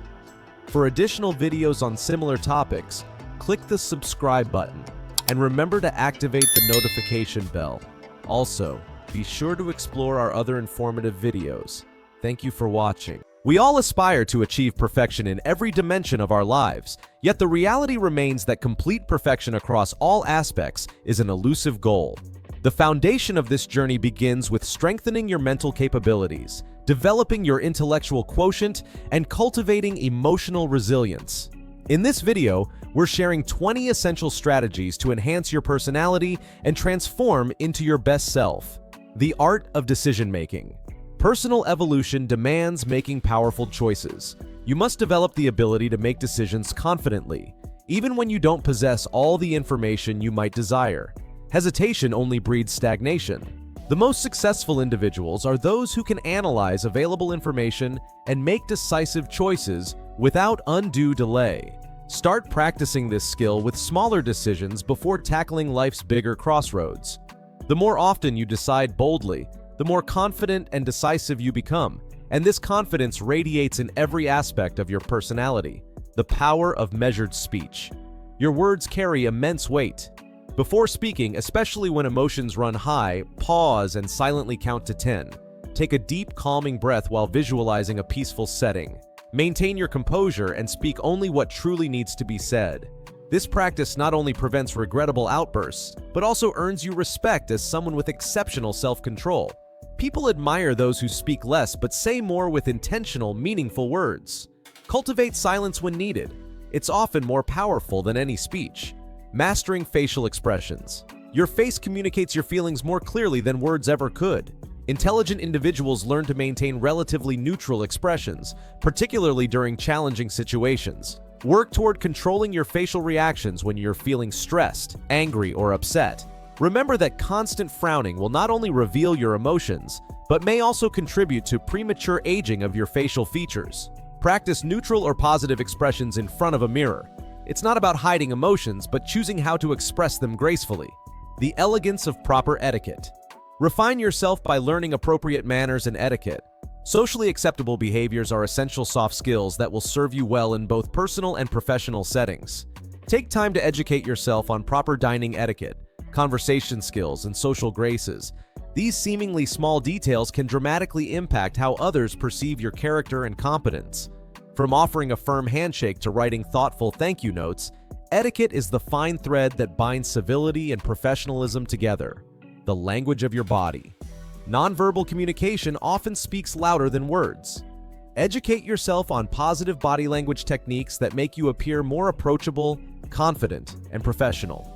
For additional videos on similar topics, click the subscribe button and remember to activate the notification bell. Also, be sure to explore our other informative videos. Thank you for watching. We all aspire to achieve perfection in every dimension of our lives, yet the reality remains that complete perfection across all aspects is an elusive goal. The foundation of this journey begins with strengthening your mental capabilities, developing your intellectual quotient, and cultivating emotional resilience. In this video, we're sharing 20 essential strategies to enhance your personality and transform into your best self. The art of decision-making. Personal evolution demands making powerful choices. You must develop the ability to make decisions confidently, even when you don't possess all the information you might desire. Hesitation only breeds stagnation. The most successful individuals are those who can analyze available information and make decisive choices without undue delay. Start practicing this skill with smaller decisions before tackling life's bigger crossroads. The more often you decide boldly, the more confident and decisive you become, and this confidence radiates in every aspect of your personality. The power of measured speech. Your words carry immense weight. Before speaking, especially when emotions run high, pause and silently count to 10. Take a deep, calming breath while visualizing a peaceful setting. Maintain your composure and speak only what truly needs to be said. This practice not only prevents regrettable outbursts, but also earns you respect as someone with exceptional self-control. People admire those who speak less but say more with intentional, meaningful words. Cultivate silence when needed. It's often more powerful than any speech. Mastering facial expressions. Your face communicates your feelings more clearly than words ever could. Intelligent individuals learn to maintain relatively neutral expressions, particularly during challenging situations. Work toward controlling your facial reactions when you're feeling stressed, angry, or upset. Remember that constant frowning will not only reveal your emotions, but may also contribute to premature aging of your facial features. Practice neutral or positive expressions in front of a mirror. It's not about hiding emotions, but choosing how to express them gracefully. The elegance of proper etiquette. Refine yourself by learning appropriate manners and etiquette. Socially acceptable behaviors are essential soft skills that will serve you well in both personal and professional settings. Take time to educate yourself on proper dining etiquette, conversation skills, and social graces. These seemingly small details can dramatically impact how others perceive your character and competence. From offering a firm handshake to writing thoughtful thank you notes, etiquette is the fine thread that binds civility and professionalism together. The language of your body. Nonverbal communication often speaks louder than words. Educate yourself on positive body language techniques that make you appear more approachable, confident, and professional.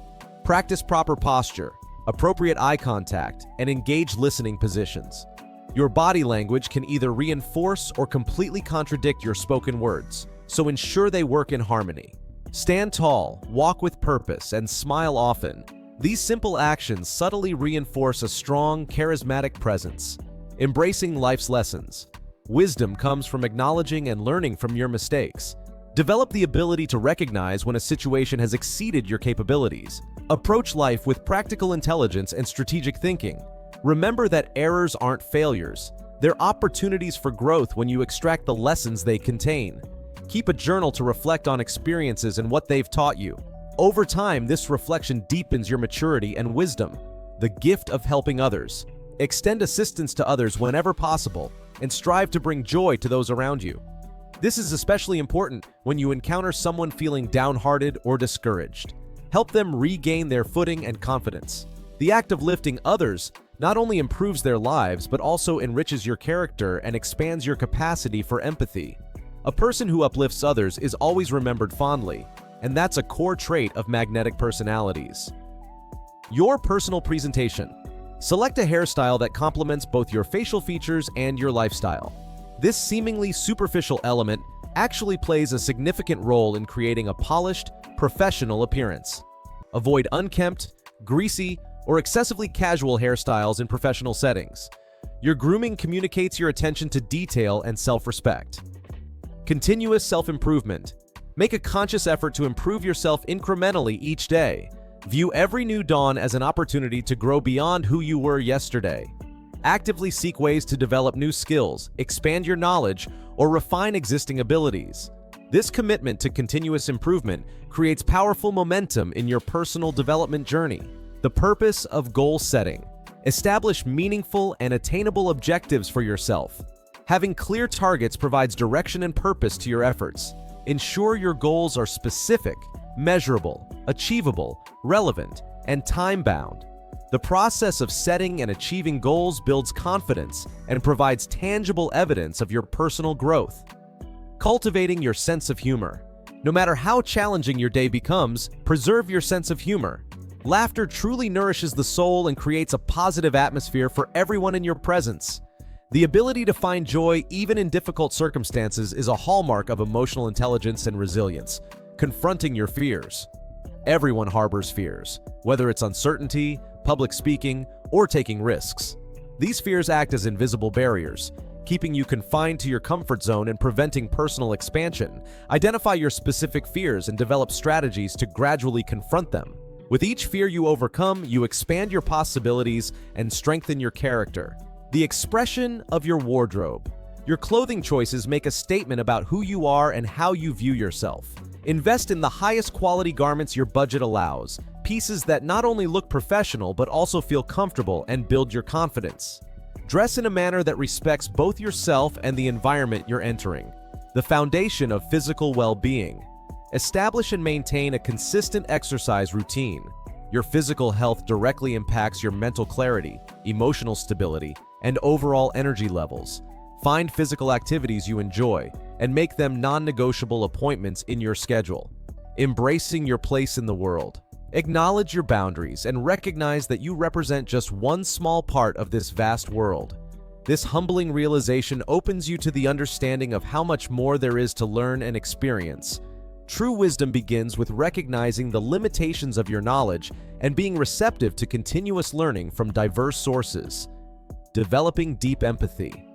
Practice proper posture, appropriate eye contact, and engage listening positions. Your body language can either reinforce or completely contradict your spoken words, so ensure they work in harmony. Stand tall, walk with purpose, and smile often. These simple actions subtly reinforce a strong, charismatic presence. Embracing life's lessons. Wisdom comes from acknowledging and learning from your mistakes. Develop the ability to recognize when a situation has exceeded your capabilities. Approach life with practical intelligence and strategic thinking. Remember that errors aren't failures. They're opportunities for growth when you extract the lessons they contain. Keep a journal to reflect on experiences and what they've taught you. Over time, this reflection deepens your maturity and wisdom. The gift of helping others. Extend assistance to others whenever possible, and strive to bring joy to those around you. This is especially important when you encounter someone feeling downhearted or discouraged. Help them regain their footing and confidence. The act of lifting others not only improves their lives, but also enriches your character and expands your capacity for empathy. A person who uplifts others is always remembered fondly, and that's a core trait of magnetic personalities. Your personal presentation. Select a hairstyle that complements both your facial features and your lifestyle. This seemingly superficial element actually plays a significant role in creating a polished, professional appearance. Avoid unkempt, greasy, or excessively casual hairstyles in professional settings. Your grooming communicates your attention to detail and self-respect. Continuous self-improvement. Make a conscious effort to improve yourself incrementally each day. View every new dawn as an opportunity to grow beyond who you were yesterday. Actively seek ways to develop new skills, expand your knowledge, or refine existing abilities. This commitment to continuous improvement creates powerful momentum in your personal development journey. The purpose of goal setting. Establish meaningful and attainable objectives for yourself. Having clear targets provides direction and purpose to your efforts. Ensure your goals are specific, measurable, achievable, relevant, and time-bound. The process of setting and achieving goals builds confidence and provides tangible evidence of your personal growth. Cultivating your sense of humor. No matter how challenging your day becomes, preserve your sense of humor. Laughter truly nourishes the soul and creates a positive atmosphere for everyone in your presence. The ability to find joy even in difficult circumstances is a hallmark of emotional intelligence and resilience. Confronting your fears. Everyone harbors fears, whether it's uncertainty, public speaking, or taking risks. These fears act as invisible barriers, keeping you confined to your comfort zone and preventing personal expansion. Identify your specific fears and develop strategies to gradually confront them. With each fear you overcome, you expand your possibilities and strengthen your character. The expression of your wardrobe. Your clothing choices make a statement about who you are and how you view yourself. Invest in the highest quality garments your budget allows, pieces that not only look professional but also feel comfortable and build your confidence. Dress in a manner that respects both yourself and the environment you're entering. The foundation of physical well-being. Establish and maintain a consistent exercise routine. Your physical health directly impacts your mental clarity, emotional stability, and overall energy levels. Find physical activities you enjoy and make them non-negotiable appointments in your schedule. Embracing your place in the world. Acknowledge your boundaries and recognize that you represent just one small part of this vast world. This humbling realization opens you to the understanding of how much more there is to learn and experience. True wisdom begins with recognizing the limitations of your knowledge and being receptive to continuous learning from diverse sources. Developing deep empathy.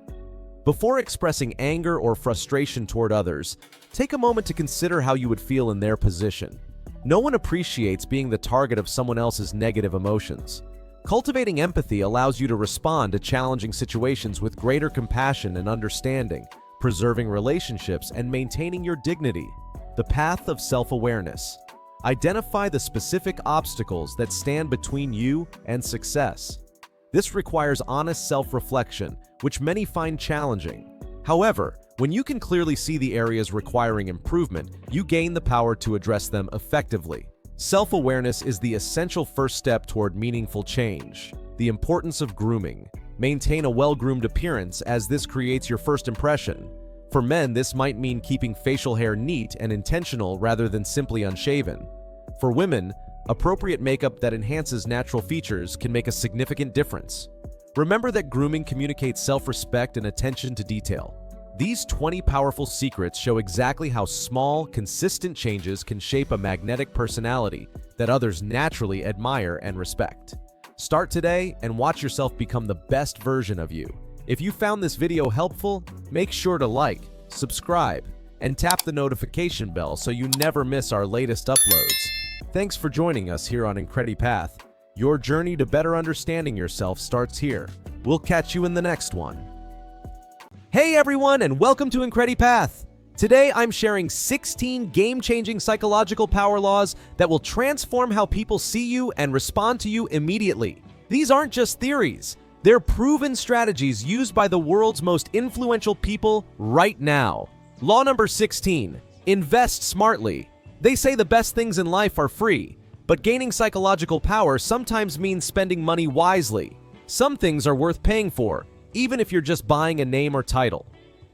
Before expressing anger or frustration toward others, take a moment to consider how you would feel in their position. No one appreciates being the target of someone else's negative emotions. Cultivating empathy allows you to respond to challenging situations with greater compassion and understanding, preserving relationships and maintaining your dignity. The path of self-awareness. Identify the specific obstacles that stand between you and success. This requires honest self-reflection, which many find challenging. However, when you can clearly see the areas requiring improvement, you gain the power to address them effectively. Self-awareness is the essential first step toward meaningful change. The importance of grooming. Maintain a well-groomed appearance, as this creates your first impression. For men, this might mean keeping facial hair neat and intentional rather than simply unshaven. For women, appropriate makeup that enhances natural features can make a significant difference. Remember that grooming communicates self-respect and attention to detail. These 20 powerful secrets show exactly how small, consistent changes can shape a magnetic personality that others naturally admire and respect. Start today and watch yourself become the best version of you. If you found this video helpful, make sure to like, subscribe, and tap the notification bell so you never miss our latest uploads. Thanks for joining us here on IncrediPath. Your journey to better understanding yourself starts here. We'll catch you in the next one. Hey everyone, and welcome to IncrediPath. Today I'm sharing 16 game-changing psychological power laws that will transform how people see you and respond to you immediately. These aren't just theories. They're proven strategies used by the world's most influential people right now. Law number 16. Invest smartly. They say the best things in life are free, but gaining psychological power sometimes means spending money wisely. Some things are worth paying for, even if you're just buying a name or title.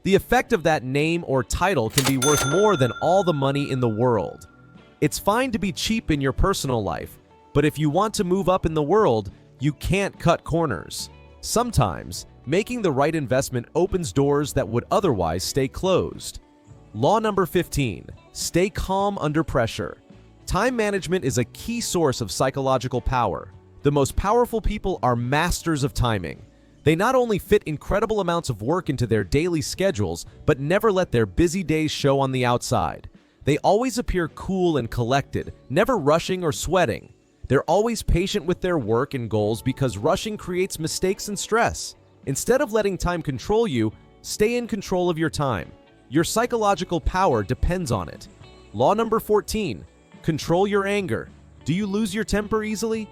The effect of that name or title can be worth more than all the money in the world. It's fine to be cheap in your personal life, but if you want to move up in the world, you can't cut corners. Sometimes, making the right investment opens doors that would otherwise stay closed. Law number 15. Stay calm under pressure. Time management is a key source of psychological power. The most powerful people are masters of timing. They not only fit incredible amounts of work into their daily schedules, but never let their busy days show on the outside. They always appear cool and collected, never rushing or sweating. They're always patient with their work and goals because rushing creates mistakes and stress. Instead of letting time control you, stay in control of your time. Your psychological power depends on it. Law number 14. Control your anger. Do you lose your temper easily?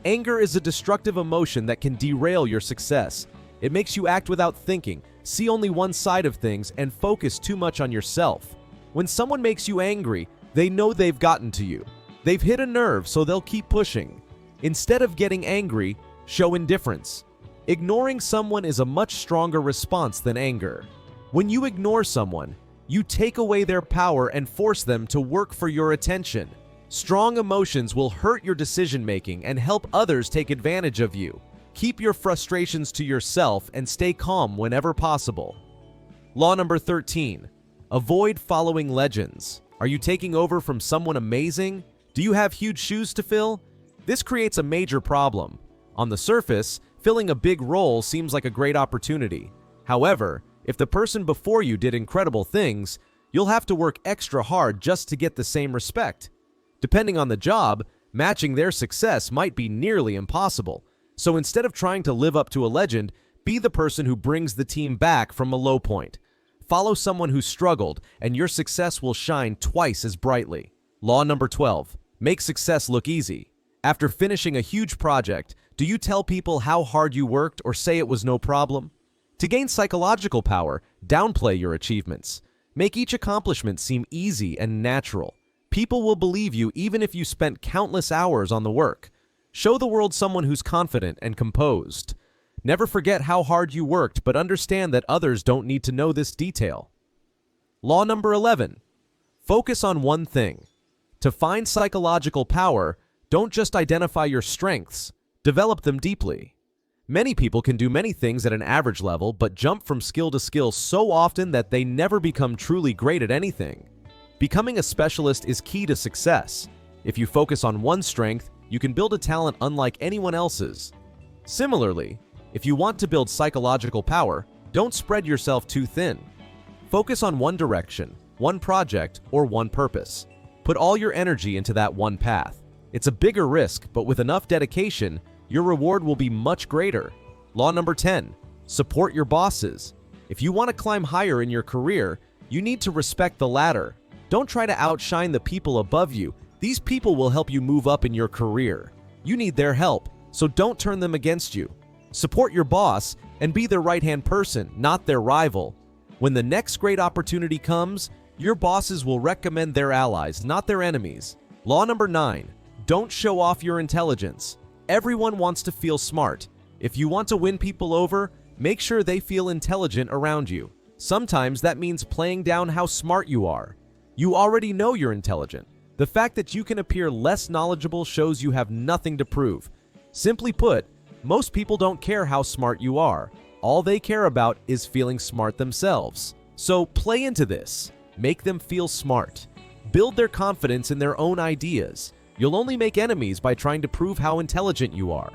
Anger is a destructive emotion that can derail your success. It makes you act without thinking, see only one side of things, and focus too much on yourself. When someone makes you angry, they know they've gotten to you. They've hit a nerve, so they'll keep pushing. Instead of getting angry, show indifference. Ignoring someone is a much stronger response than anger. When you ignore someone, you take away their power and force them to work for your attention. Strong emotions will hurt your decision-making and help others take advantage of you. Keep your frustrations to yourself and stay calm whenever possible. Law number 13. Avoid following legends. Are you taking over from someone amazing? Do you have huge shoes to fill? This creates a major problem. On the surface, filling a big role seems like a great opportunity. However, if the person before you did incredible things, you'll have to work extra hard just to get the same respect. Depending on the job, matching their success might be nearly impossible. So instead of trying to live up to a legend, be the person who brings the team back from a low point. Follow someone who struggled, and your success will shine twice as brightly. Law number 12. Make success look easy. After finishing a huge project, do you tell people how hard you worked or say it was no problem? To gain psychological power, downplay your achievements. Make each accomplishment seem easy and natural. People will believe you even if you spent countless hours on the work. Show the world someone who's confident and composed. Never forget how hard you worked, but understand that others don't need to know this detail. Law number 11. Focus on one thing. To find psychological power, don't just identify your strengths, develop them deeply. Many people can do many things at an average level, but jump from skill to skill so often that they never become truly great at anything. Becoming a specialist is key to success. If you focus on one strength, you can build a talent unlike anyone else's. Similarly, if you want to build psychological power, don't spread yourself too thin. Focus on one direction, one project, or one purpose. Put all your energy into that one path. It's a bigger risk, but with enough dedication, your reward will be much greater. Law number 10. Support your bosses. If you want to climb higher in your career, you need to respect the ladder. Don't try to outshine the people above you. These people will help you move up in your career. You need their help, so don't turn them against you. Support your boss and be their right-hand person, not their rival. When the next great opportunity comes, your bosses will recommend their allies, not their enemies. Law number 9. Don't show off your intelligence. Everyone wants to feel smart. If you want to win people over, make sure they feel intelligent around you. Sometimes that means playing down how smart you are. You already know you're intelligent. The fact that you can appear less knowledgeable shows you have nothing to prove. Simply put, most people don't care how smart you are. All they care about is feeling smart themselves. So play into this. Make them feel smart. Build their confidence in their own ideas. You'll only make enemies by trying to prove how intelligent you are.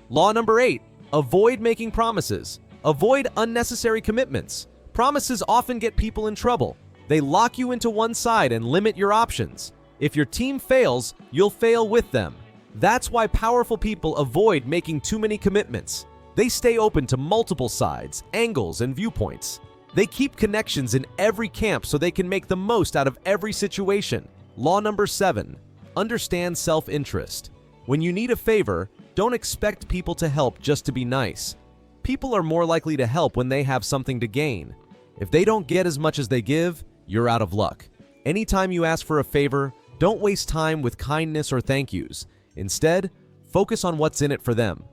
Law number 8. Avoid making promises. Avoid unnecessary commitments. Promises often get people in trouble. They lock you into one side and limit your options. If your team fails, you'll fail with them. That's why powerful people avoid making too many commitments. They stay open to multiple sides, angles, and viewpoints. They keep connections in every camp so they can make the most out of every situation. Law number 7. Understand self-interest. When you need a favor, don't expect people to help just to be nice. People are more likely to help when they have something to gain. If they don't get as much as they give, you're out of luck. Anytime you ask for a favor, don't waste time with kindness or thank yous. Instead, focus on what's in it for them.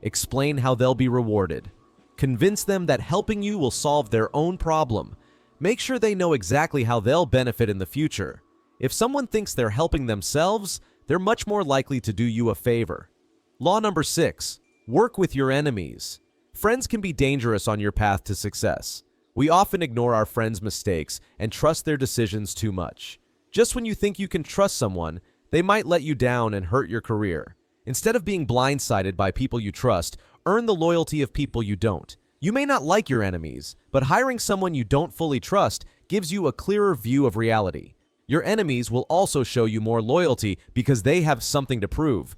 Explain how they'll be rewarded. Convince them that helping you will solve their own problem. Make sure they know exactly how they'll benefit in the future. If someone thinks they're helping themselves, they're much more likely to do you a favor. Law number 6. Work with your enemies. Friends can be dangerous on your path to success. We often ignore our friends' mistakes and trust their decisions too much. Just when you think you can trust someone, they might let you down and hurt your career. Instead of being blindsided by people you trust, earn the loyalty of people you don't. You may not like your enemies, but hiring someone you don't fully trust gives you a clearer view of reality. Your enemies will also show you more loyalty because they have something to prove.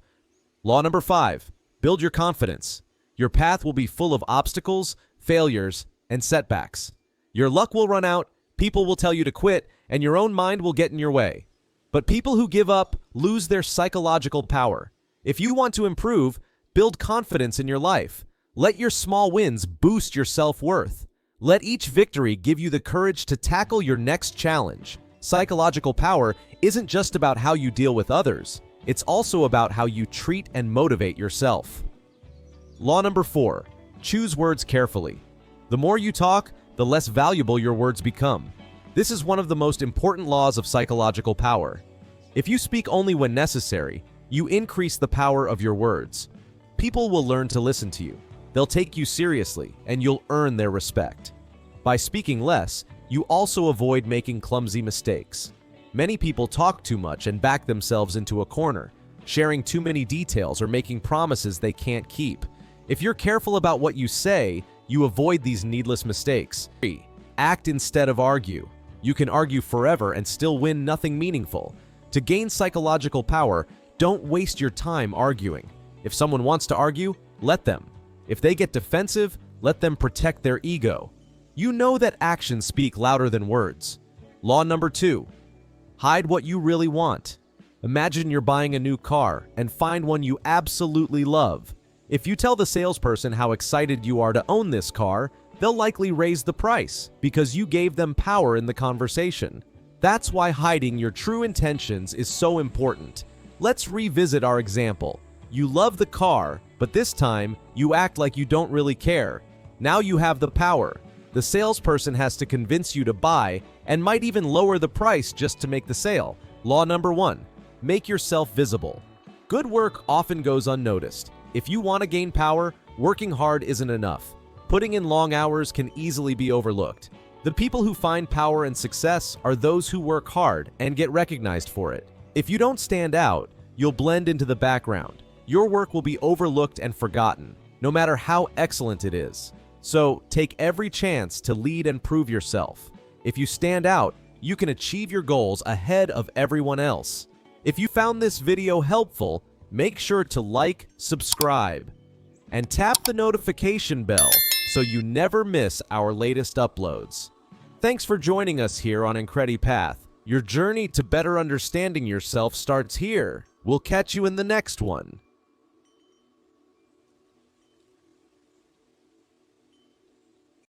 Law number 5. Build your confidence. Your path will be full of obstacles, failures, and setbacks. Your luck will run out, people will tell you to quit, and your own mind will get in your way. But people who give up lose their psychological power. If you want to improve, build confidence in your life. Let your small wins boost your self-worth. Let each victory give you the courage to tackle your next challenge. Psychological power isn't just about how you deal with others. It's also about how you treat and motivate yourself. Law number 4. Choose words carefully. The more you talk, the less valuable your words become. This is one of the most important laws of psychological power. If you speak only when necessary, you increase the power of your words. People will learn to listen to you. They'll take you seriously, and you'll earn their respect. By speaking less, you also avoid making clumsy mistakes. Many people talk too much and back themselves into a corner, sharing too many details or making promises they can't keep. If you're careful about what you say, you avoid these needless mistakes. 3. Act instead of argue. You can argue forever and still win nothing meaningful. To gain psychological power, don't waste your time arguing. If someone wants to argue, let them. If they get defensive, let them protect their ego. You know that actions speak louder than words. Law number 2. Hide what you really want. Imagine you're buying a new car and find one you absolutely love. If you tell the salesperson how excited you are to own this car, they'll likely raise the price because you gave them power in the conversation. That's why hiding your true intentions is so important. Let's revisit our example. You love the car, but this time you act like you don't really care. Now you have the power. The salesperson has to convince you to buy and might even lower the price just to make the sale. Law number 1. Make yourself visible. Good work often goes unnoticed. If you want to gain power, working hard isn't enough. Putting in long hours can easily be overlooked. The people who find power and success are those who work hard and get recognized for it. If you don't stand out, you'll blend into the background. Your work will be overlooked and forgotten, no matter how excellent it is. So, take every chance to lead and prove yourself. If you stand out, you can achieve your goals ahead of everyone else. If you found this video helpful, make sure to like, subscribe, and tap the notification bell so you never miss our latest uploads. Thanks for joining us here on IncrediPath. Your journey to better understanding yourself starts here. We'll catch you in the next one.